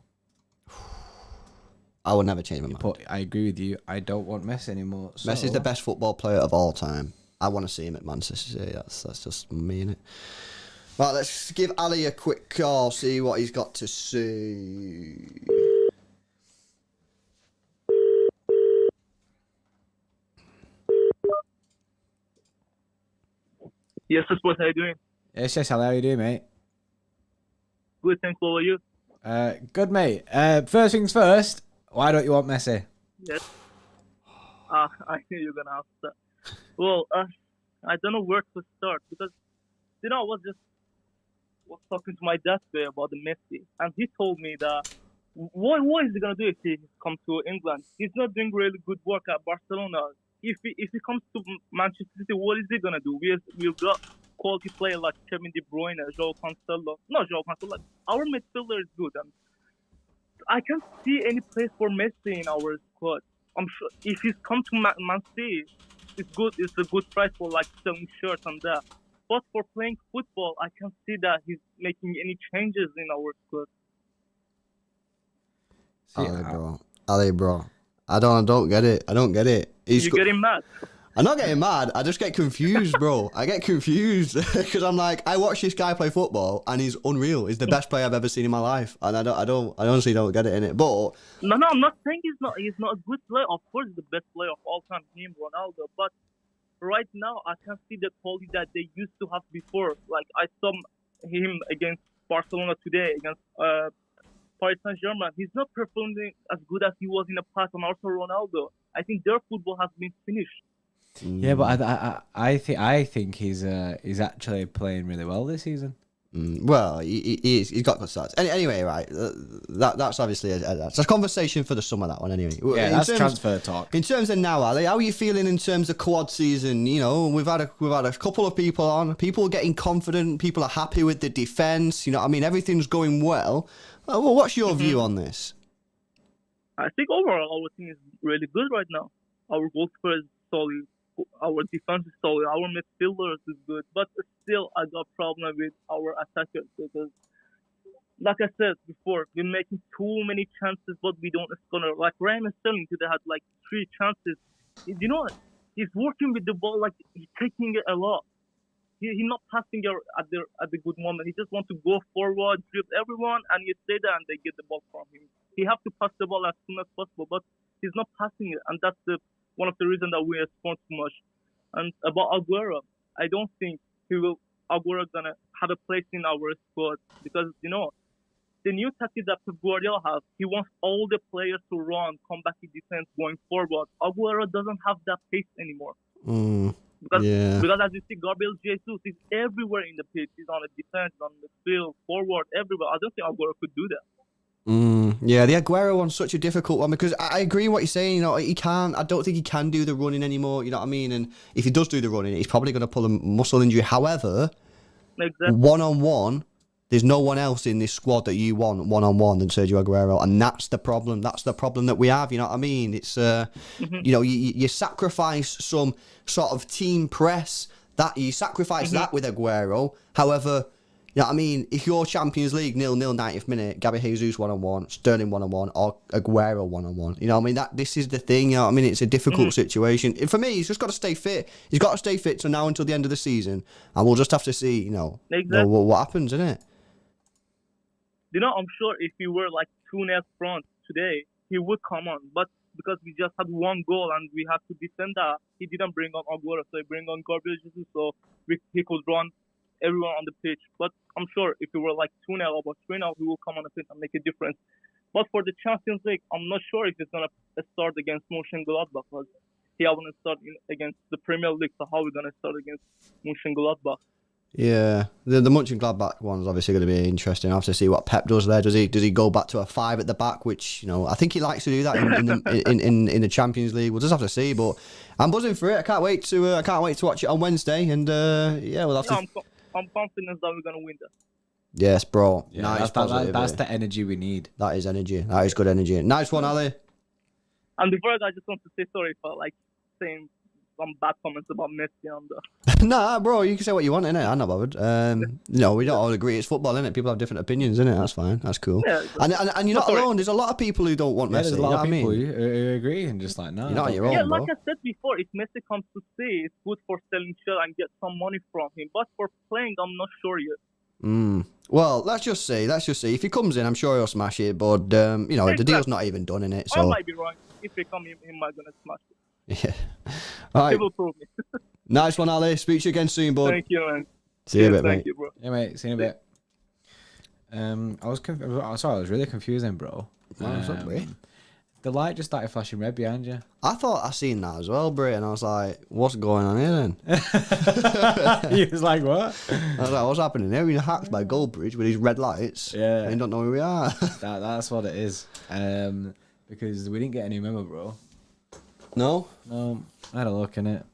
I would never change my mind. I agree with you. I don't want Messi anymore. So... Messi's the best football player of all time. I want to see him at Manchester City. That's just me, innit? Right, let's give Ali a quick call, see what he's got to say. Yes, that's what I'm doing. Yes, Ali, how you doing, mate? Good, thanks. How are you? Good, mate. First things first, why don't you want Messi? Yes. I knew you were going to ask that. Well, I don't know where to start because, I was talking to my dad today about the Messi, and he told me that what is he gonna do if he comes to England? He's not doing really good work at Barcelona. If he comes to Manchester City, what is he gonna do? We've got quality players like Kevin De Bruyne, João Cancelo. Not João Cancelo. Like, our midfielder is good. And I can't see any place for Messi in our squad. I'm sure if he's come to Man City, it's good. It's a good price for like selling shirts and that. But for playing football, I can't see that he's making any changes in our squad. Ali, bro. I don't get it. I don't get it. You're getting mad. I'm not getting mad. I just get confused, bro. I get confused because I'm like, I watch this guy play football and he's unreal. He's the best player I've ever seen in my life, and I honestly don't get it in it. But no, I'm not saying he's not a good player. Of course, he's the best player of all time, him, Ronaldo. But right now, I can't see the quality that they used to have before. Like I saw him against Barcelona today, against Paris Saint-Germain. He's not performing as good as he was in the past, and also Ronaldo. I think their football has been finished. Yeah, but I think he's actually playing really well this season. Well, he's got good stats. Anyway, right, that's obviously that's a conversation for the summer. That one, anyway. Yeah, that's transfer talk. In terms of now, Ali, how are you feeling in terms of quad season? You know, we've had a couple of people on. People are getting confident. People are happy with the defense. You know, I mean, everything's going well. Well, what's your view on this? I think overall our team is really good right now. Our goalkeeper is solid. Our defense is solid. Our midfielders is good. But still, I got a problem with our attackers because, like I said before, we're making too many chances, but we don't score. Like Raheem Sterling today had like 3 chances. You know, he's working with the ball like he's taking it a lot. He's not passing it at the good moment. He just wants to go forward, dribble everyone, and you stay there and they get the ball from him. He have to pass the ball as soon as possible, but he's not passing it, and that's one of the reasons that we respond too much. And about Aguero, I don't think Aguero gonna have a place in our squad because you know the new tactic that Pep Guardiola has. He wants all the players to run, come back in defense, going forward. Aguero doesn't have that pace anymore. Because as you see, Gabriel Jesus is everywhere in the pitch. He's on the defense, on the field, forward, everywhere. I don't think Aguero could do that. Yeah, the Aguero one's such a difficult one because I agree with what you're saying. You know, I don't think he can do the running anymore. You know what I mean? And if he does do the running, he's probably going to pull a muscle injury. However, one-on-one, there's no one else in this squad that you want one-on-one than Sergio Aguero, and that's the problem. That's the problem that we have. You know what I mean? It's you know, you sacrifice some sort of team press that you sacrifice that with Aguero. However, you know what I mean? If you're Champions League 0-0 90th minute, Gabriel Jesus one-on-one, Sterling one-on-one, or Aguero one-on-one. You know what I mean? This is the thing, you know what I mean? It's a difficult situation. For me, he's just got to stay fit. He's got to stay fit so now until the end of the season. And we'll just have to see, you know, what happens, isn't it? You know, I'm sure if we were like 2-0 front today, he would come on. But because we just had one goal and we had to defend that, he didn't bring on Aguero. So he bring on Gabriel Jesus so he could run everyone on the pitch. But I'm sure if we were like 2-0 or 3-0, he will come on the pitch and make a difference. But for the Champions League, I'm not sure if he's going to start against Mönchengladbach because he hasn't started against the Premier League. So how are we going to start against Mönchengladbach? Yeah, the Mönchengladbach one's obviously going to be interesting. I have to see what Pep does there. Does he go back to a 5 at the back, which, you know, I think he likes to do that in the Champions League. We'll just have to see, but I'm buzzing for it. I can't wait to watch it on Wednesday. And yeah, we'll have to. I'm confident that we're going to win that. Yes, bro. Yeah, nice, that's the energy we need. That is energy. That is good energy. Nice one, Ali. And before that, I just want to say sorry for like saying some bad comments about Messi and Nah, bro, you can say what you want, innit? I'm not bothered. No, we don't all agree. It's football, innit? People have different opinions, innit? That's fine. That's cool. Yeah, and you're not alone. There's a lot of people who don't want Messi. There's a lot of people who agree and just like, no. You're not on your own, like I said before, if Messi comes to stay, it's good for selling shirt and get some money from him. But for playing, I'm not sure yet. Well, let's just see. If he comes in, I'm sure he'll smash it. But you know, the deal's not even done in it. So I might be wrong. If he come in, he might gonna smash it. Yeah. All right. He will prove me. Nice one, Ali. Speak to you again soon, bud. Thank you, man. See you in a bit, mate. Thank you, bro. Yeah, mate. See you in a bit. I was really confused then, bro. What's up, mate? The light just started flashing red behind you. I thought I seen that as well, Brit, and I was like, what's going on here then? He was like, what? I was like, what's happening here? We're hacked by Goldbridge with these red lights. Yeah. And don't know where we are. That's what it is. Because we didn't get any member, bro. No? No. I had a look in it.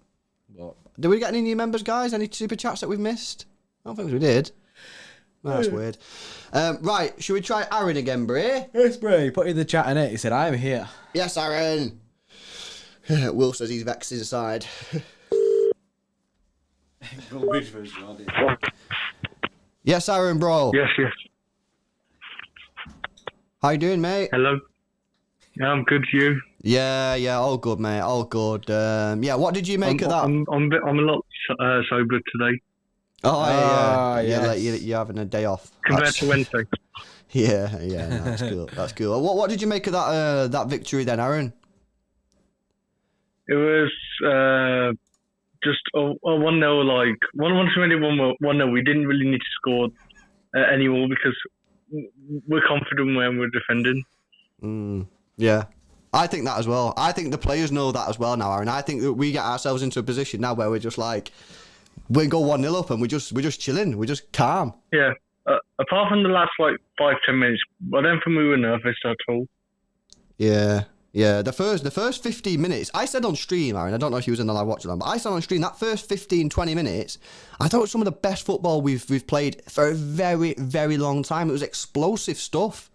But Did we get any new members, guys? Any super chats that we've missed? I don't think we did. Oh, that's weird. Right, should we try Aaron again, Bray? yes, bro. He put in the chat in it. He said, I'm here. Yes, Aaron. Will says he's vexed inside. Yes, Aaron, bro. Yes. How you doing, mate? Hello. Yeah, I'm good. You? Yeah, all good, mate. All good. Yeah, what did you make of that? I'm a lot sober today. Oh, yeah. yes. You're having a day off. Compared to Wednesday. Yeah, no, that's cool. That's cool. What did you make of that victory then, Aaron? It was just a 1-0, like, once we made it 1-0, we didn't really need to score anymore because we're confident when we're defending. Yeah. I think that as well. I think the players know that as well now, Aaron. I think that we get ourselves into a position now where we're just like, we go 1-0 up and we're just chilling. We're just calm. Yeah. Apart from the last, 5-10 minutes, I don't think we were nervous at all. Yeah. The first 15 minutes, I said on stream, Aaron, I don't know if you was in the live watching them, but I said on stream that first 15-20 minutes, I thought it was some of the best football we've played for a very, very long time. It was explosive stuff.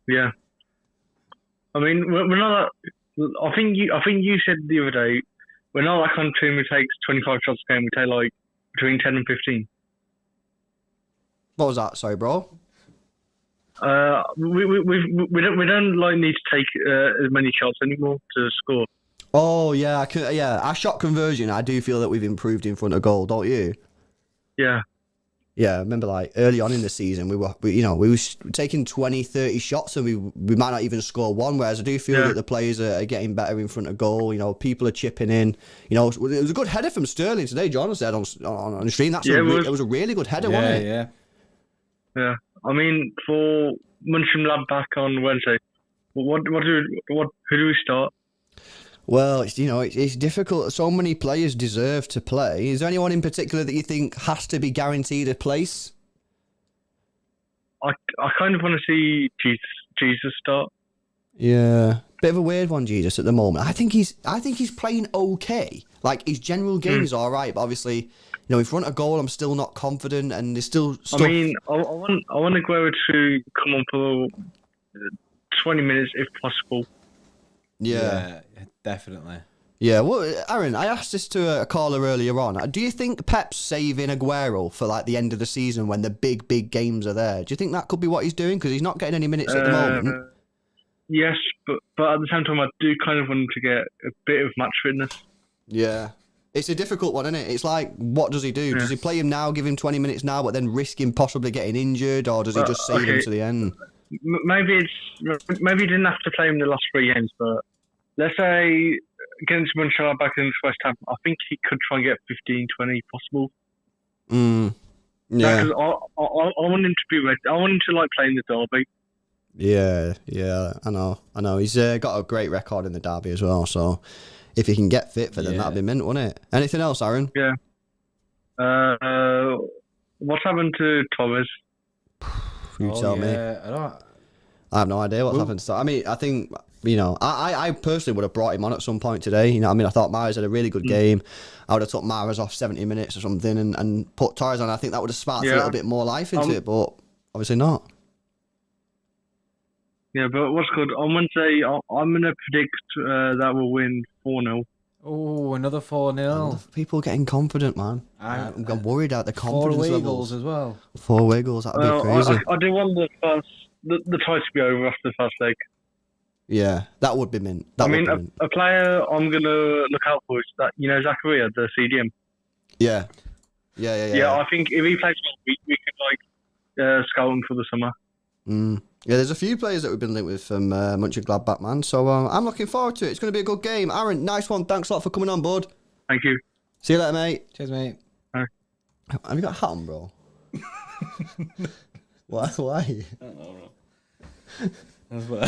Yeah. I mean, we're not. I think you said the other day, we're not that kind of team who takes 25 shots a game. We take between 10 and 15. What was that? Sorry, bro. We don't need to take as many shots anymore to score. Oh yeah, our shot conversion. I do feel that we've improved in front of goal, don't you? Yeah. Yeah, I remember early on in the season, we were taking 20, 30 shots and we might not even score one. Whereas I do feel that the players are getting better in front of goal. You know, people are chipping in. You know, it was a good header from Sterling today. John said on the stream. It was a really good header, wasn't it? Yeah. I mean, for Gladbach on Wednesday, who do we start? Well, it's difficult. So many players deserve to play. Is there anyone in particular that you think has to be guaranteed a place? I kind of want to see Jesus start. Yeah, bit of a weird one, Jesus, at the moment. I think he's playing okay. His general game is all right, but obviously, in front of goal, I'm still not confident, and there's still stuff. I mean, I want Aguero to come on for 20 minutes if possible. Yeah, definitely. Yeah, well, Aaron, I asked this to a caller earlier on. Do you think Pep's saving Aguero for the end of the season when the big games are there? Do you think that could be what he's doing? Because he's not getting any minutes at the moment. Yes, but at the same time, I do kind of want him to get a bit of match fitness. Yeah. It's a difficult one, isn't it? It's what does he do? Yeah. Does he play him now, give him 20 minutes now, but then risk him possibly getting injured, or does he just save him to the end? Maybe he didn't have to play him the last 3 games, but let's say against Gladbach in the first half, I think he could try and get 15, 20 possible. Yeah. Because I want him to be ready. I want him to play in the derby. Yeah, I know. He's got a great record in the derby as well, so if he can get fit for them, that'd be mint, wouldn't it? Anything else, Aaron? Yeah. What's happened to Torres? You tell me. I have no idea what's happened to. I mean, I think I personally would have brought him on at some point today. I thought Mahrez had a really good game. I would have took Mahrez off 70 minutes or something and put Torres on. I think that would have sparked a little bit more life into it, but obviously not. Yeah, but what's good? On Wednesday, I'm going to predict that we'll win 4-0. Oh, another 4-0. People getting confident, man. I'm worried at the confidence levels as well. 4 wiggles, that'd be crazy. I do want the tie to be over after the first leg. Yeah, that would be mint. A player I'm going to look out for is that, Zakaria, the CDM. Yeah. Yeah, I think if he plays well, we could scout him for the summer. Yeah, there's a few players that we've been linked with from Gladbach, man. So I'm looking forward to it. It's going to be a good game. Aaron, nice one. Thanks a lot for coming on, bud. Thank you. See you later, mate. Cheers, mate. Bye. Have you got a hat on, bro? Why? I don't know, bro. That's what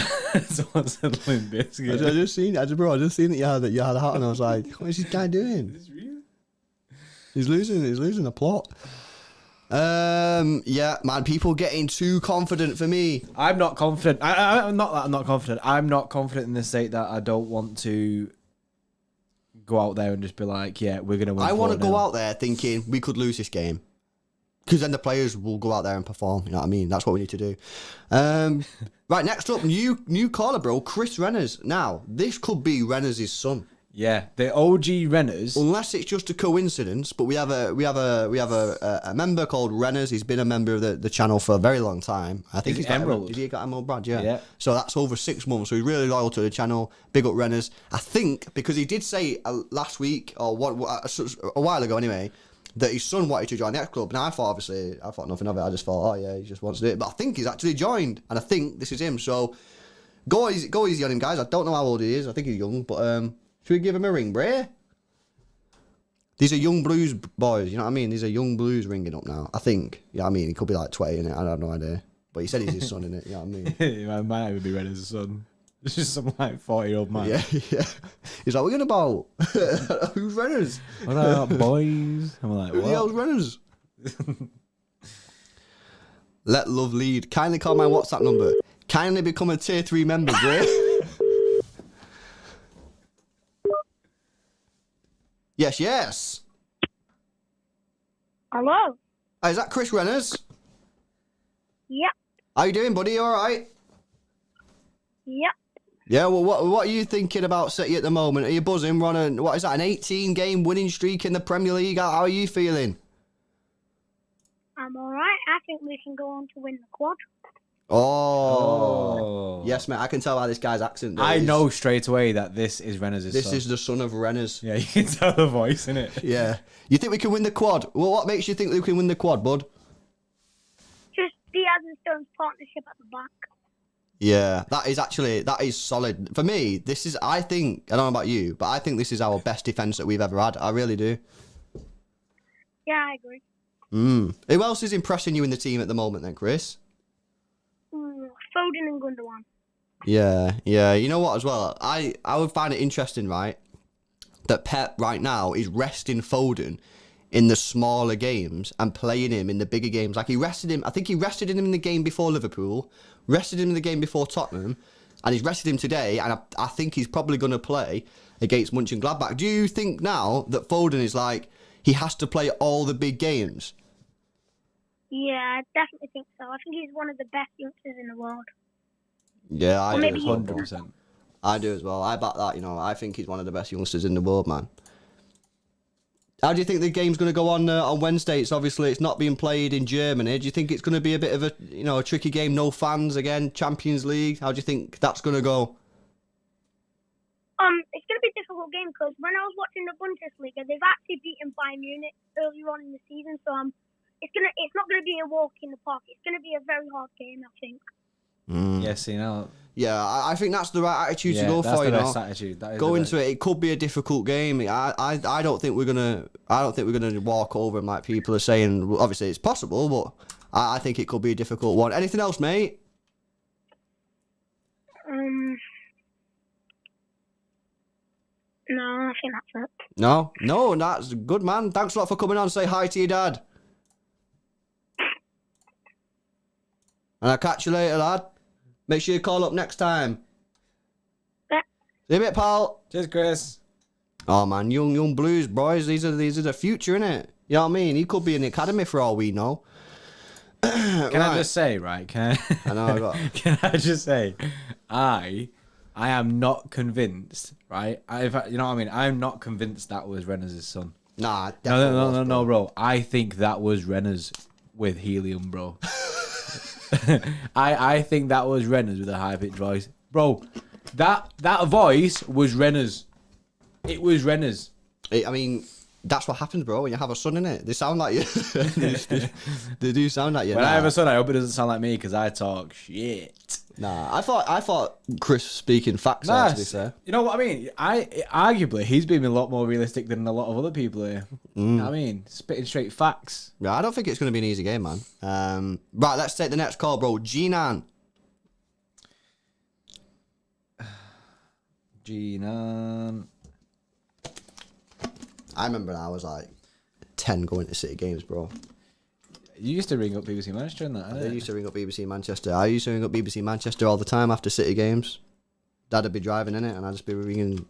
someone said. Limp Bizkit. I just seen that you had a hat, and I was like, what is this guy doing? Is this real? He's losing the plot. Yeah, man, people getting too confident for me. I'm not confident. I'm not confident. I'm not confident in the state that I don't want to go out there and just be like, yeah, we're gonna win. I want to 4-0. go out there thinking we could lose this game, because then the players will go out there and perform. You know what I mean? That's what we need to do. Right, next up, new caller, bro, Chris Renners. Now, this could be Renners' son. Yeah, the OG Renners. Unless it's just a coincidence, but we have a member called Renners. He's been a member of the channel for a very long time. I think he's got Emerald. Did he got Emerald Brad? Yeah. Yeah. So that's over 6 months. So he's really loyal to the channel. Big up Renners. I think because he did say last week or a while ago anyway that his son wanted to join the X Club. Now I thought nothing of it. I just thought, oh yeah, he just wants to do it. But I think he's actually joined, and I think this is him. So go easy on him, guys. I don't know how old he is. I think he's young, but should we give him a ring, Bray? These are young blues boys, you know what I mean? These are young blues ringing up now, I think. You know what I mean? He could be like 20 in it, I have no idea. But he said he's his son in it, you know what I mean? He might even be ready as a son. It's just some like 40-year-old man. Yeah. He's like, what are you about? Who's Renners? What are boys? I'm like, Who the hell's what? Renners? Let love lead. Kindly call my WhatsApp number. Kindly become a tier 3 member, Bray. Yes. Hello. Is that Chris Renners? Yep. How you doing, buddy? You all right? Yep. Yeah, well, what are you thinking about City at the moment? Are you buzzing? We're on an 18-game winning streak in the Premier League. How are you feeling? I'm all right. I think we can go on to win the quad. Oh. Yes, mate. I can tell by this guy's accent. I know straight away that this is Renners' son. This is the son of Renners. Yeah, you can tell the voice, innit? Yeah. You think we can win the quad? Well, what makes you think we can win the quad, bud? Just Diaz and Stone's partnership at the back. Yeah, that is solid. For me, I don't know about you, but I think this is our best defence that we've ever had. I really do. Yeah, I agree. Who else is impressing you in the team at the moment then, Chris? Foden and Gundogan. Yeah. You know what as well? I would find it interesting, right, that Pep right now is resting Foden in the smaller games and playing him in the bigger games. Like he rested him. I think he rested him in the game before Liverpool, rested him in the game before Tottenham, and he's rested him today. And I think he's probably going to play against Gladbach. Do you think now that Foden is like he has to play all the big games? Yeah, I definitely think so. I think he's one of the best youngsters in the world. Yeah, I do. 100%. I do as well. I back that. I think he's one of the best youngsters in the world, man. How do you think the game's going to go on Wednesday? It's not being played in Germany. Do you think it's going to be a bit of a tricky game? No fans again. Champions League. How do you think that's going to go? It's going to be a difficult game because when I was watching the Bundesliga, they've actually beaten Bayern Munich earlier on in the season. So it's not going to be a walk in the park. It's going to be a very hard game, I think. Yes, Yeah, I think that's the right attitude to go that's for. The best attitude. Go into it. It could be a difficult game. I don't think we're gonna walk over him like people are saying. Well, obviously, it's possible, but I think it could be a difficult one. Anything else, mate? No, I think that's it. No, that's good, man. Thanks a lot for coming on. Say hi to your dad. And I'll catch you later, lad. Make sure you call up next time. Yeah. See you a bit, pal. Cheers, Chris. Oh man, young blues boys. These are the future, innit? You know what I mean? He could be in the academy for all we know. Can I just say, right? Can I just say, I am not convinced, right? You know what I mean? I'm not convinced that was Renners' son. Nah, no, bro. I think that was Renners with helium, bro. I think that was Renners with a high pitched voice, bro. That voice was Renners. It was Renners. I mean, that's what happens, bro. When you have a son in it, they sound like you. they do sound like you. When I have a son, I hope it doesn't sound like me because I talk shit. Nah, I thought Chris speaking facts. To be fair, you know what I mean. Arguably he's been a lot more realistic than a lot of other people here. You know what I mean, spitting straight facts. Yeah, I don't think it's going to be an easy game, man. Right, let's take the next call, bro. Jinan. G-Nan. I remember I was like 10 going to City games, bro. You used to ring up BBC Manchester and that, I used to ring up BBC Manchester. I used to ring up BBC Manchester all the time after City games. Dad would be driving in it, and I'd just be ringing.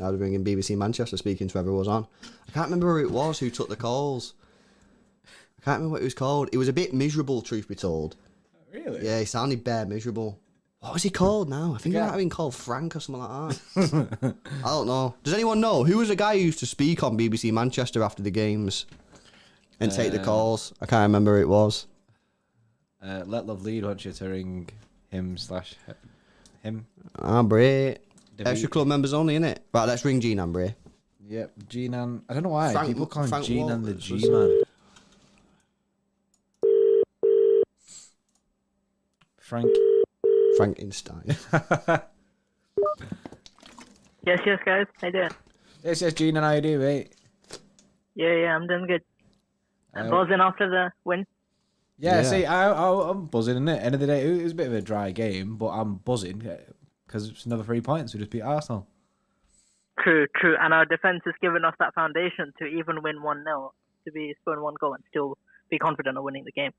I'd be ringing BBC Manchester, speaking to whoever was on. I can't remember who it was who took the calls. I can't remember what it was called. It was a bit miserable, truth be told. Really? Yeah, he sounded bare miserable. What was he called now? I think he might have been called Frank or something like that. I don't know. Does anyone know? Who was the guy who used to speak on BBC Manchester after the games and take the calls? I can't remember who it was. Let Love Lead wants you to ring him. Ah, Bray. Extra club members only, innit? Right, let's ring G-Nan, Bray. Yep, G-Nan. I don't know why. People call him G-Nan the Walters G-Man. Frankenstein. Yes, guys. How you doing? Yes, G-Nan, how you doing, mate? Yeah, I'm doing good. I'm buzzing after the win. Yeah, see, I'm buzzing, innit? End of the day, it was a bit of a dry game, but I'm buzzing because it's another 3 points. We just beat Arsenal. True. And our defence has given us that foundation to even win 1-0, to be scoring 1 goal and still be confident of winning the game.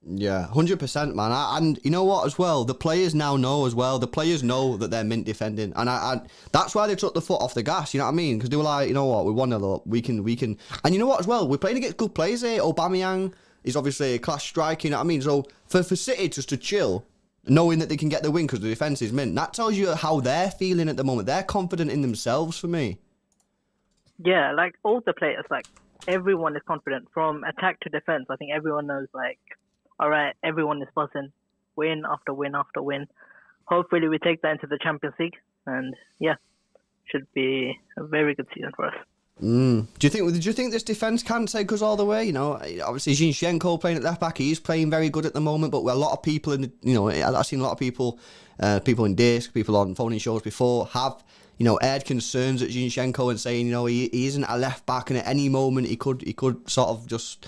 Yeah, 100%, man. And you know what, as well, the players now know as well. The players know that they're mint defending, and I that's why they took the foot off the gas. You know what I mean? Because they were like, you know what, we 1-0 up. We can. And you know what, as well, we're playing against good players here. Aubameyang is obviously a class striker. You know what I mean? So for City just to chill, knowing that they can get the win because the defence is mint, that tells you how they're feeling at the moment. They're confident in themselves. For me. Yeah, like all the players, like everyone is confident from attack to defence. I think everyone knows, like, all right, everyone is buzzing, win after win after win. Hopefully we take that into the Champions League, and yeah, should be a very good season for us. Do you think this defence can take us all the way? You know, obviously Zinchenko playing at left back, he's playing very good at the moment, but a lot of people I've seen a lot of people, people in Disc, people on phone-in shows before have, aired concerns at Zinchenko and saying, he isn't a left back, and at any moment he could sort of just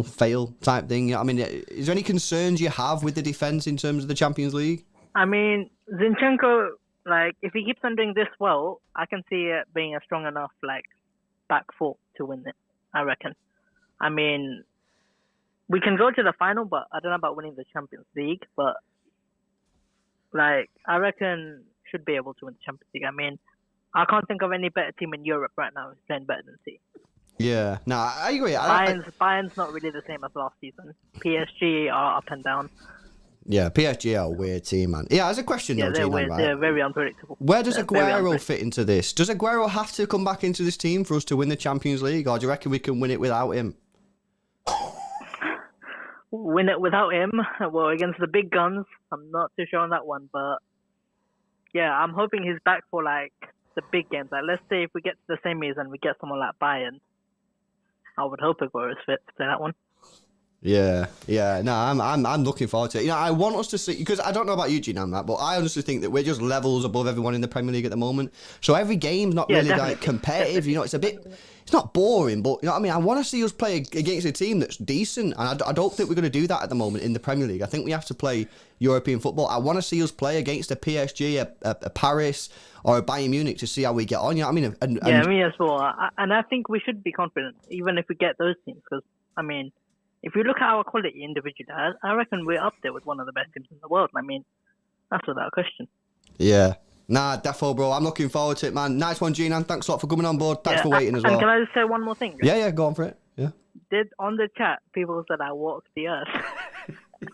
fail type thing. I mean, is there any concerns you have with the defence in terms of the Champions League? I mean, Zinchenko, like, if he keeps on doing this well, I can see it being a strong enough, like, back four to win it, I reckon. I mean, we can go to the final, but I don't know about winning the Champions League, but, like, I reckon should be able to win the Champions League. I mean, I can't think of any better team in Europe right now who's playing better than City. Yeah, no, I agree. Bayern's not really the same as last season. PSG are up and down. Yeah, PSG are a weird team, man. Yeah, as a question though, they're G-Man, weird. right? They're very unpredictable. Where does Aguero fit into this? Does Aguero have to come back into this team for us to win the Champions League, or do you reckon we can win it without him? Win it without him? Well, against the big guns, I'm not too sure on that one, but yeah, I'm hoping he's back for like the big games. Like, let's say if we get to the semis and we get someone like Bayern, I would hope Aguero is fit to play that one. Yeah. No, I'm looking forward to it. I want us to see, because I don't know about you, G-Nan, but I honestly think that we're just levels above everyone in the Premier League at the moment. So every game's not really like competitive. It's not boring, but you know what I mean. I want to see us play against a team that's decent, and I don't think we're going to do that at the moment in the Premier League. I think we have to play European football. I want to see us play against a PSG, a Paris, or a Bayern Munich to see how we get on. You know what I mean? Yeah, me as well. And I think we should be confident, even if we get those teams, because I mean, if you look at our quality individually, I reckon we're up there with one of the best teams in the world. I mean, that's without a question. Yeah. Nah, defo, bro. I'm looking forward to it, man. Nice one, G-Nan. Thanks a lot for coming on board. Thanks for waiting as well. And can I just say one more thing? Yeah, go on for it. Yeah. On the chat, people said I walked the earth.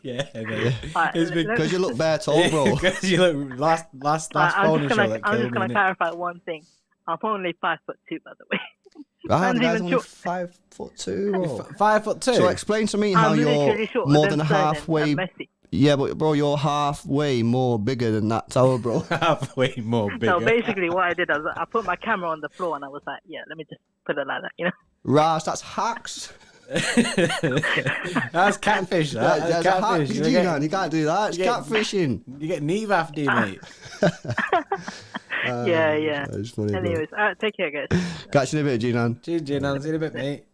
Yeah. It's because you look bare tall, bro. Because you look last phone show that I'm just killed going me. to clarify one thing. I'm only 5'2", by the way. Right, the guy's only 5'2". 5'2". So explain to me how you're more than halfway. Yeah, but bro, you're halfway more bigger than that tower, bro. Halfway more bigger. So basically, what I did was I put my camera on the floor and I was like, yeah, let me just put it like that, you know. Ras, that's hacks. That's catfish. That's catfish. You can't do that. It's catfishing. You get Neve after you, mate. Yeah. It's funny. Anyways, take care, guys. Catch you in a bit, G-Nan. Cheers, G-Nan. See you in a bit, mate.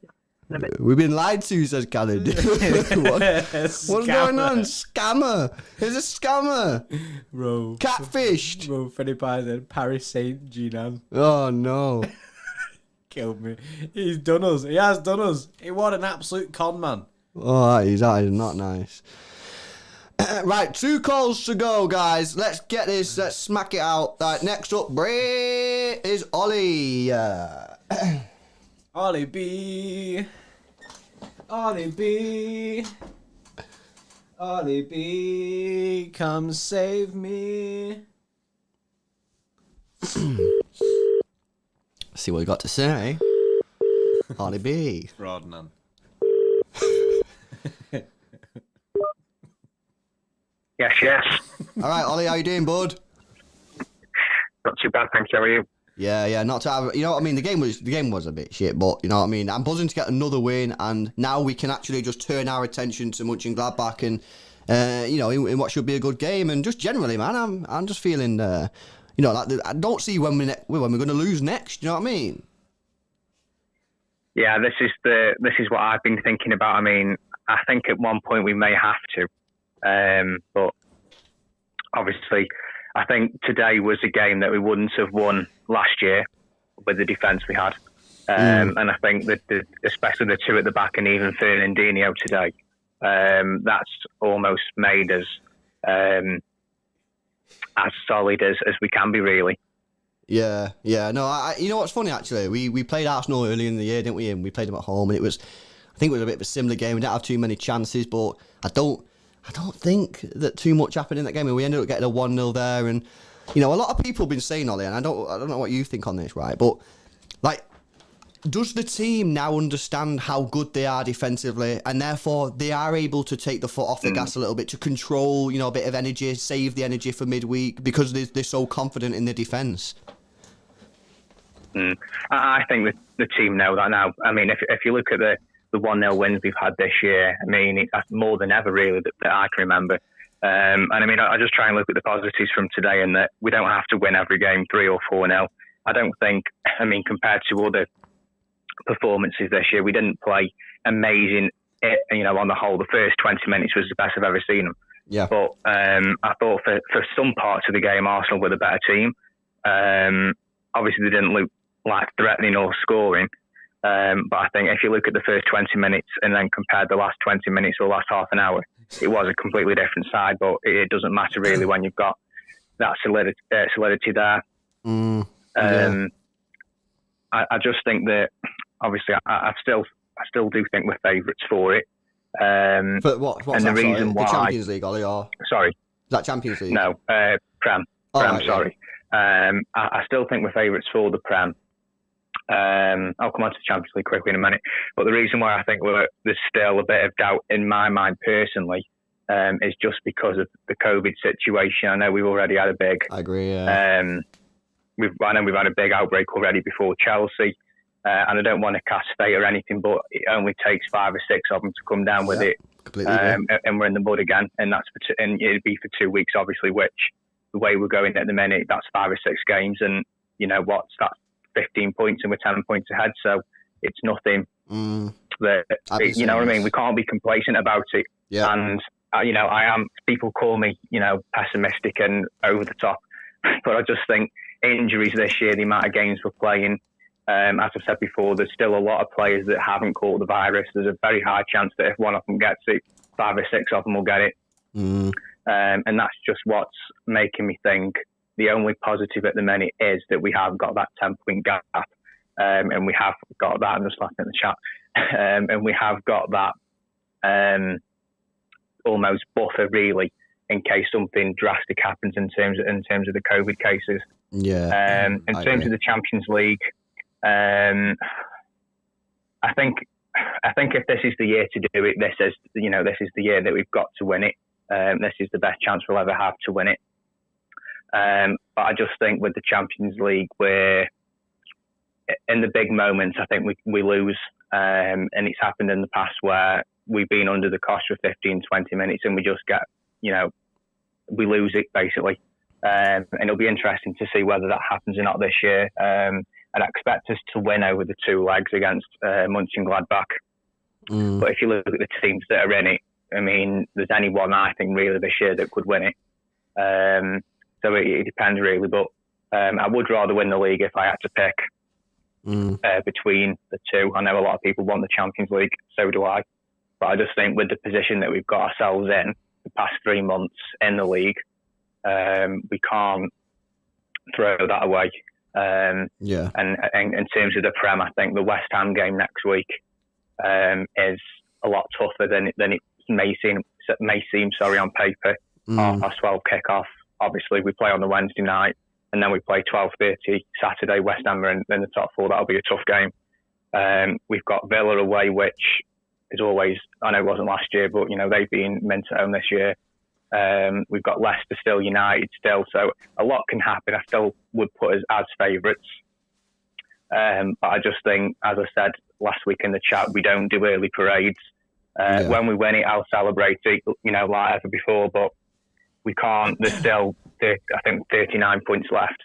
in a bit. We've been lied to, says Khaled. What's going on? Scammer. He's a scammer. Bro. Catfished. Bro, Freddie Pie said Paris Saint-Germain. Oh, no. Killed me. He's done us. He has done us. He was an absolute con man. Oh, that is not nice. Right, 2 calls to go, guys. Let's get this. Let's smack it out. Right, next up, Bray is Ollie. Ollie B. Ollie B. Ollie B. Come save me. See what you got to say. Ollie B. Rodnan. Yes. All right, Ollie, how you doing, bud? Not too bad, thanks. How are you? Yeah, not to have, you know what I mean, the game was a bit shit, but you know what I mean, I'm buzzing to get another win, and now we can actually just turn our attention to Gladbach and in what should be a good game, and just generally, man, I'm just feeling like I don't see when we're going to lose next, you know what I mean? Yeah, this is what I've been thinking about. I mean, I think at one point we may have to, but obviously I think today was a game that we wouldn't have won last year with the defence we had. And I think that especially the 2 at the back and even Fernandinho today, that's almost made us as solid as we can be, really. Yeah. No, you know what's funny, actually? We played Arsenal earlier in the year, didn't we? And we played them at home, and I think it was a bit of a similar game. We didn't have too many chances, but I don't think that too much happened in that game, and we ended up getting a 1-0 there. And a lot of people have been saying, Ollie, and I don't know what you think on this, right? But like, does the team now understand how good they are defensively, and therefore they are able to take the foot off the gas a little bit to control, a bit of energy, save the energy for midweek because they're so confident in the defence? I think the team know that now. I mean, if you look at the 1-0 wins we've had this year, I mean, it's more than ever, really, that I can remember. And I mean, I just try and look at the positives from today, and that we don't have to win every game 3 or 4-0. I don't think, I mean, compared to other performances this year, we didn't play amazing, on the whole. The first 20 minutes was the best I've ever seen them. Yeah. But I thought for some parts of the game, Arsenal were the better team. Obviously, they didn't look like threatening or scoring. But I think if you look at the first 20 minutes and then compare the last 20 minutes or last half an hour, it was a completely different side. But it doesn't matter really when you've got that solidity there. Yeah. I just think that obviously I still do think we're favourites for it. But what's and that, the reason why? The Champions League, Ollie, or sorry, is that Champions League? No, Prem. Right, sorry. Yeah. I still think we're favourites for the Prem. I'll come on to the Champions League quickly in a minute. But the reason why I think there's still a bit of doubt in my mind personally is just because of the COVID situation. I know we've already had a big. I agree. Yeah. I know we've had a big outbreak already before Chelsea, and I don't want to cast fate or anything, but it only takes 5 or 6 of them to come down with it, and we're in the mud again. And and it'd be for 2 weeks, obviously. Which the way we're going at the minute, that's 5 or 6 games, and you know what's that? 15 points, and we're 10 points ahead. So it's nothing. That you know what I mean. We can't be complacent about it. Yeah. And I am. People call me, pessimistic and over the top, but I just think injuries this year, the amount of games we're playing, as I've said before, there's still a lot of players that haven't caught the virus. There's a very high chance that if one of them gets it, 5 or 6 of them will get it. And that's just what's making me think the only positive at the minute is that we have got that 10-point gap. And we have got that, I'm just laughing in the chat, and we have got that almost buffer, really, in case something drastic happens in terms of the COVID cases. Yeah. In terms of the Champions League, I think if this is the year to do it, this is the year that we've got to win it. This is the best chance we'll ever have to win it. But I just think with the Champions League, we're in the big moments, I think we lose. And it's happened in the past where we've been under the cosh for 15, 20 minutes and we just get, we lose it basically. And it'll be interesting to see whether that happens or not this year. And I expect us to win over the 2 legs against Gladbach. But if you look at the teams that are in it, I mean, there's only one I think really this year that could win it. So it depends really, but I would rather win the league if I had to pick between the two. I know a lot of people want the Champions League, so do I. But I just think with the position that we've got ourselves in the past 3 months in the league, we can't throw that away. And in terms of the Prem, I think the West Ham game next week is a lot tougher than it may seem on paper. 12:30 kickoff. Obviously, we play on the Wednesday night, and then we play 12:30 Saturday. West Ham are in the top four. That'll be a tough game. We've got Villa away, which is always, I know it wasn't last year, but they've been mint at home this year. We've got Leicester still, United still, so a lot can happen. I still would put us as favourites. But I just think, as I said last week in the chat, we don't do early parades. When we win it, I'll celebrate it, like ever before, but we can't. There's still, I think, 39 points left.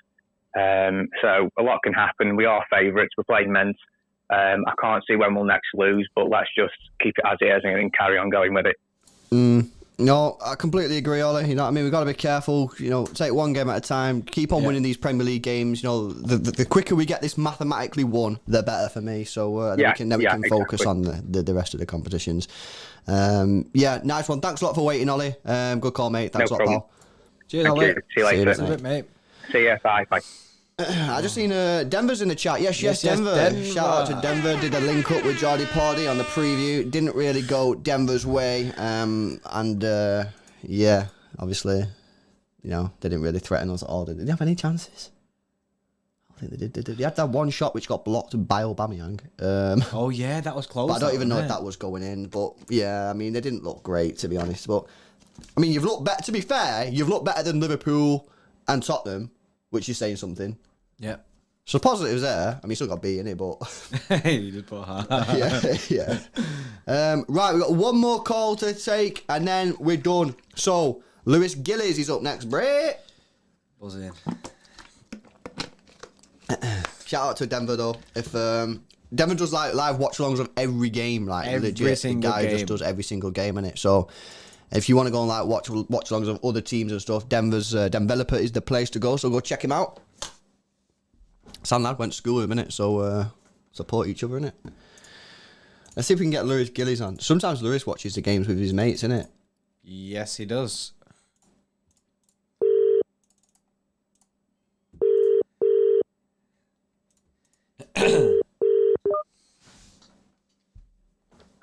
So a lot can happen. We are favourites. We're playing Mint. I can't see when we'll next lose, but let's just keep it as it is and carry on going with it. No, I completely agree, Ollie. You know what I mean? We've got to be careful. Take one game at a time. Keep on winning these Premier League games. The quicker we get this mathematically won, the better for me. So we can focus on the rest of the competitions. Nice one. Thanks a lot for waiting, Ollie. Good call, mate. Thanks a lot, pal. Cheers, Ollie. See you later. See you, mate. See ya. Bye. I just seen Denver's in the chat. Yes, Denver. Shout out to Denver. Did a link up with Jordy Pardy on the preview. Didn't really go Denver's way. Obviously, they didn't really threaten us at all. Did they have any chances? I think they did. They had that one shot which got blocked by Aubameyang. That was close. But I don't even know if that was going in. But yeah, I mean, they didn't look great, to be honest. But I mean, you've looked better. To be fair, you've looked better than Liverpool and Tottenham, which is saying something. Yeah. So positives there. I mean, still got B in it, but you just put hard. yeah. Right, we've got one more call to take, and then we're done. So Lewis Gillies is up next. Bray. Buzz in. Shout out to Denver though. If Denver does like live watch-alongs of every game, like every legit, single the guy game. just does every single game in it. So if you want to go and like watch-alongs of other teams and stuff, Denver's Denveloper is the place to go. So go check him out. Sam lad went to school with him, innit? So support each other, innit? Let's see if we can get Lewis Gillies on. Sometimes Lewis watches the games with his mates, innit? Yes, he does.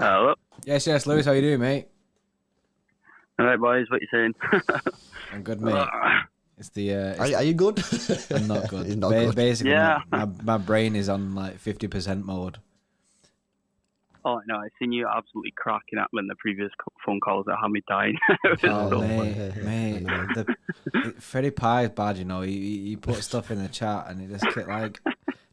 Hello. Yes, Lewis, how you doing, mate? All right, boys, what you saying? I'm good, mate. It's the. Are you good? I'm not good. He's not good. Basically, my brain is on like 50% mode. Oh no, I seen you absolutely cracking up in the previous phone calls that had me dying. Mate, Freddie Pie is bad, He put stuff in the chat and he just kept like.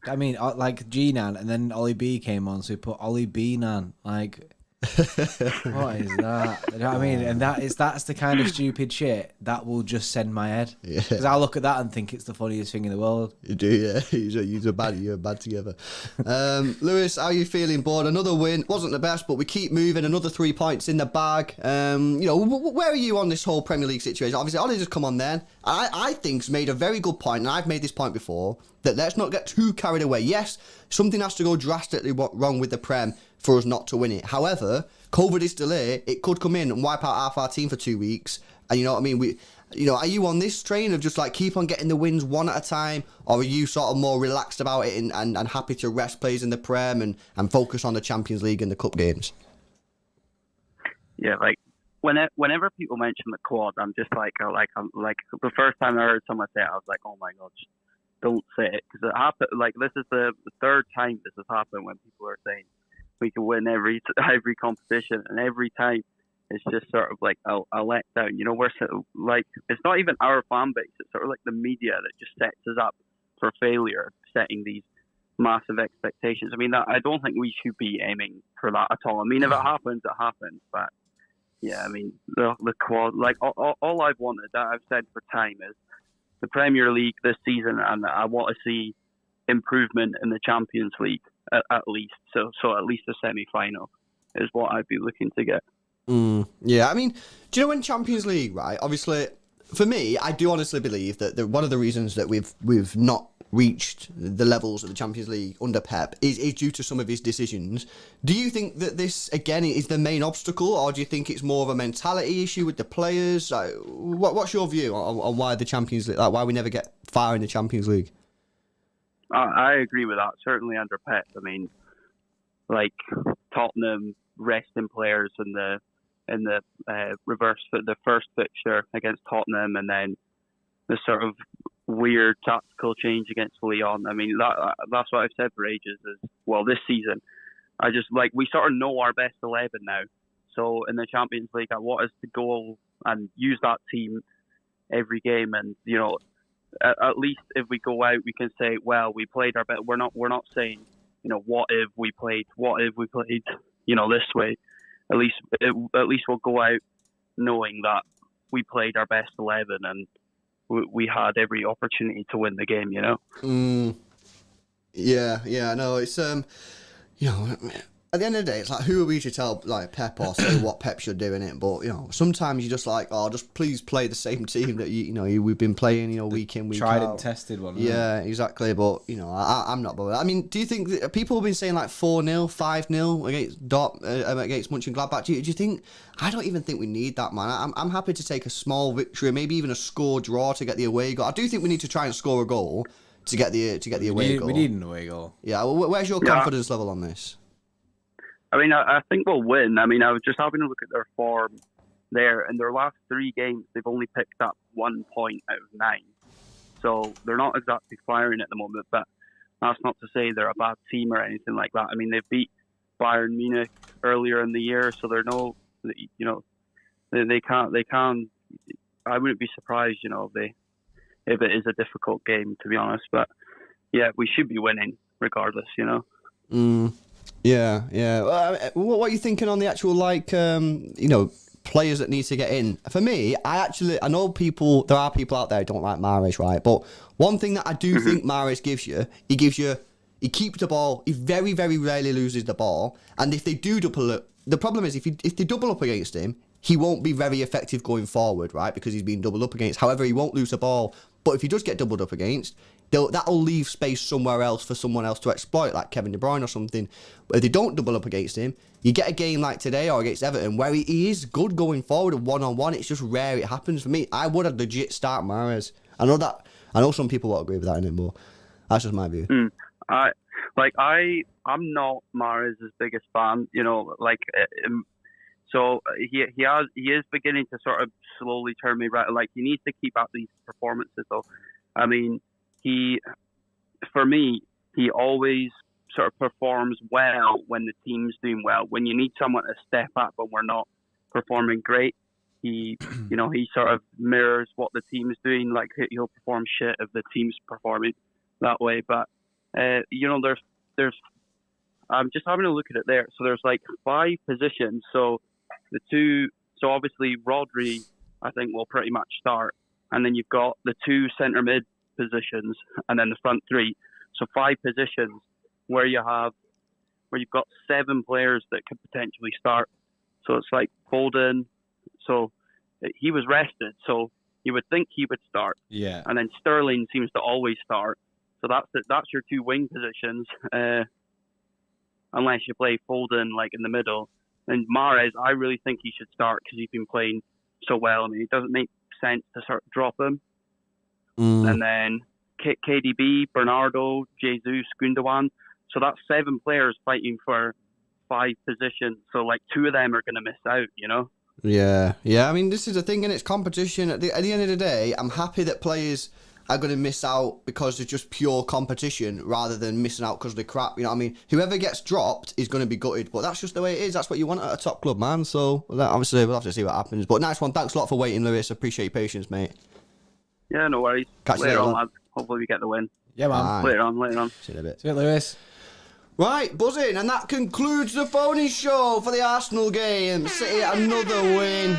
I mean, like G-Nan, and then Ollie B came on, so he put Ollie B-Nan. Like, what is that? You know what I mean? And that's the kind of stupid shit that will just send my head. Because I look at that and think it's the funniest thing in the world. You do, yeah. You're bad together. Lewis, how are you feeling, bored? Another win. Wasn't the best, but we keep moving. Another 3 points in the bag. Where are you on this whole Premier League situation? Obviously, Ollie's just come on then. I think's made a very good point, and I've made this point before, that let's not get too carried away. Yes, something has to go drastically wrong with the Prem for us not to win it. However, COVID is still here. It could come in and wipe out half our team for 2 weeks. And you know what I mean? Are you on this train of just like keep on getting the wins one at a time? Or are you sort of more relaxed about it and happy to rest players in the Prem and focus on the Champions League and the Cup games? Yeah, like whenever people mention the quad, I'm just like the first time I heard someone say it, I was like, oh my God, just don't say it. Because it happened, like this is the third time this has happened when people are saying we can win every competition, and every time it's just sort of like a letdown. We're sort of like, it's not even our fan base, it's sort of like the media that just sets us up for failure, setting these massive expectations. I mean, I don't think we should be aiming for that at all. I mean, if it happens, it happens. But yeah, I mean, the quad, like all I've wanted, that I've said for time, is the Premier League this season, and I want to see improvement in the Champions League at least. So at least a semi-final. is what I'd be looking to get. Yeah, I mean, do you know in Champions League, right? Obviously, for me, I do honestly believe that one of the reasons that we've not reached the levels of the Champions League under Pep is due to some of his decisions. Do you think that this, again, is the main obstacle, or do you think it's more of a mentality issue with the players? What's your view on why the Champions League, like why we never get far in the Champions League? I agree with that. Certainly under Pep. I mean, like Tottenham resting players in the the first fixture against Tottenham, and then the sort of weird tactical change against Lyon. I mean, that's what I've said for ages. This season, I just we sort of know our best 11 now. So in the Champions League, I want us to go and use that team every game, and at least if we go out, we can say, well, we played our best. We're not saying, what if we played this way. At least we'll go out knowing that we played our best 11 and we had every opportunity to win the game. Yeah, no, it's at the end of the day, it's like, who are we to tell Pep or say what Pep should do in it? But sometimes you're just like, just please play the same team that we've been playing, week in, week out. Tried and tested one. Yeah, exactly. But I'm not bothered. I mean, do you think that people have been saying 4-0, 5-0 against Mönchengladbach? Do you think? I don't even think we need that, man. I'm happy to take a small victory, maybe even a score draw to get the away goal. I do think we need to try and score a goal to get the away goal. We need an away goal. Yeah. Well, where's your confidence level on this? I mean, I think we'll win. I mean, I was just having a look at their form there. In their last 3 games, they've only picked up 1 point out of 9. So they're not exactly firing at the moment, but that's not to say they're a bad team or anything like that. I mean, they beat Bayern Munich earlier in the year, so they're they can. I wouldn't be surprised, if it is a difficult game, to be honest. But yeah, we should be winning regardless, Yeah. What are you thinking on the actual players that need to get in? For me, I know there are people out there who don't like Mahrez, right? But one thing that I do think Mahrez gives you, he keeps the ball. He very, very rarely loses the ball. And if they do double up, the problem is if they double up against him, he won't be very effective going forward, right? Because he's being doubled up against. However, he won't lose the ball. But if he does get doubled up against, that'll leave space somewhere else for someone else to exploit, like Kevin De Bruyne or something. But if they don't double up against him, you get a game like today or against Everton where he is good going forward one-on-one. It's just rare it happens. For me, I would have legit start Mahrez. I know some people won't agree with that anymore. That's just my view. I'm not Mahrez's biggest fan. So he is beginning to sort of slowly turn me right. He needs to keep up these performances though. I mean, for me, he always sort of performs well when the team's doing well. When you need someone to step up when we're not performing great, he sort of mirrors what the team's doing. He'll perform shit if the team's performing that way. But there's I'm just having a look at it there. So there's 5 positions. So obviously Rodri, I think, will pretty much start, and then you've got the 2 centre mid positions, and then the front 3. So 5 positions where you've got 7 players that could potentially start. So it's Foden. So he was rested, so you would think he would start. Yeah. And then Sterling seems to always start. So that's your 2 wing positions, unless you play Foden in the middle. And Mahrez, I really think he should start because he's been playing so well. I mean, it doesn't make sense to sort of drop him. And then KDB, Bernardo, Jesus, Gundogan. So that's 7 players fighting for 5 positions. So 2 of them are going to miss out, Yeah. I mean, this is the thing, and it's competition. At the end of the day, I'm happy that players are going to miss out because it's just pure competition rather than missing out because they're crap. You know what I mean? Whoever gets dropped is going to be gutted, but that's just the way it is. That's what you want at a top club, man. So obviously we'll have to see what happens. But nice one. Thanks a lot for waiting, Lewis. Appreciate your patience, mate. Yeah, no worries. Catch you later later, on, lads. Hopefully we get the win. Yeah, man. Later on. See you in a bit. See you, Lewis. Right, buzzing, and that concludes the phony show for the Arsenal game. City another win.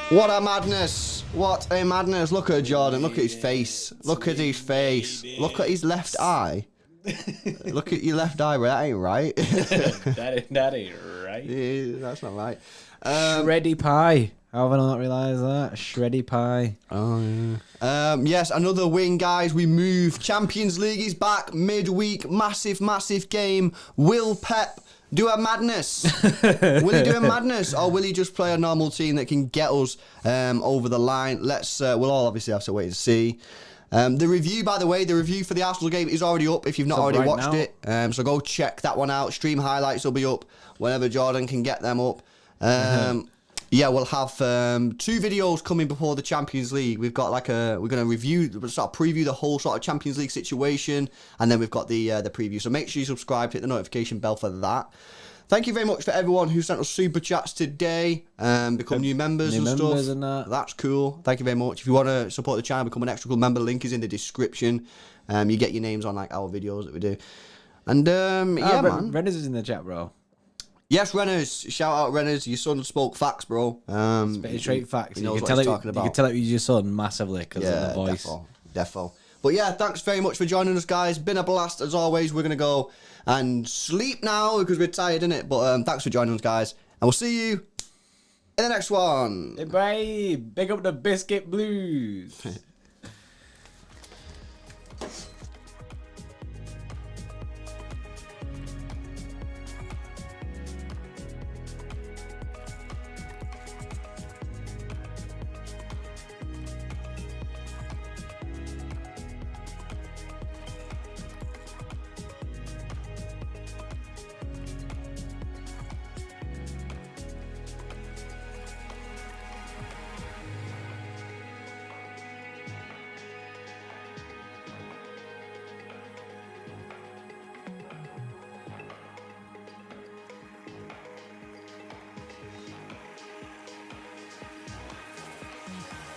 What a madness. What a madness. Look at Jordan. Look at his face. Look at his face. Look at his left eye. Look at your left eye, bro. That ain't right. that ain't right. Yeah, that's not right. Shreddy pie. How have I not realised that? Shreddy pie. Oh, yeah. Yes, another win, guys. We move. Champions League is back midweek. Massive, massive game. Will Pep do a madness? Will he do a madness? Or will he just play a normal team that can get us over the line? We'll all obviously have to wait and see. The review, by the way, the review for the Arsenal game is already up if you've not already watched it. So go check that one out. Stream highlights will be up whenever Jordan can get them up. Yeah, we'll have 2 videos coming before the Champions League. We've got we're going to review, sort of preview the whole sort of Champions League situation, and then we've got the preview. So make sure you subscribe, hit the notification bell for that. Thank you very much for everyone who sent us super chats today, become new members and stuff. And that. That's cool. Thank you very much. If you want to support the channel, become an extra cool member. Link is in the description. You get your names on our videos that we do. And yeah, man. Renners is in the chat, bro. Yes, Renners. Shout out, Renners. Your son spoke facts, bro. Straight facts. He knows you what can he's tell talking about. You can tell it was your son massively because of the voice. Defo. But yeah, thanks very much for joining us, guys. Been a blast as always. We're gonna go and sleep now because we're tired, innit? But thanks for joining us, guys, and we'll see you in the next one. Hey, bye. Big up the Biscuit Blues.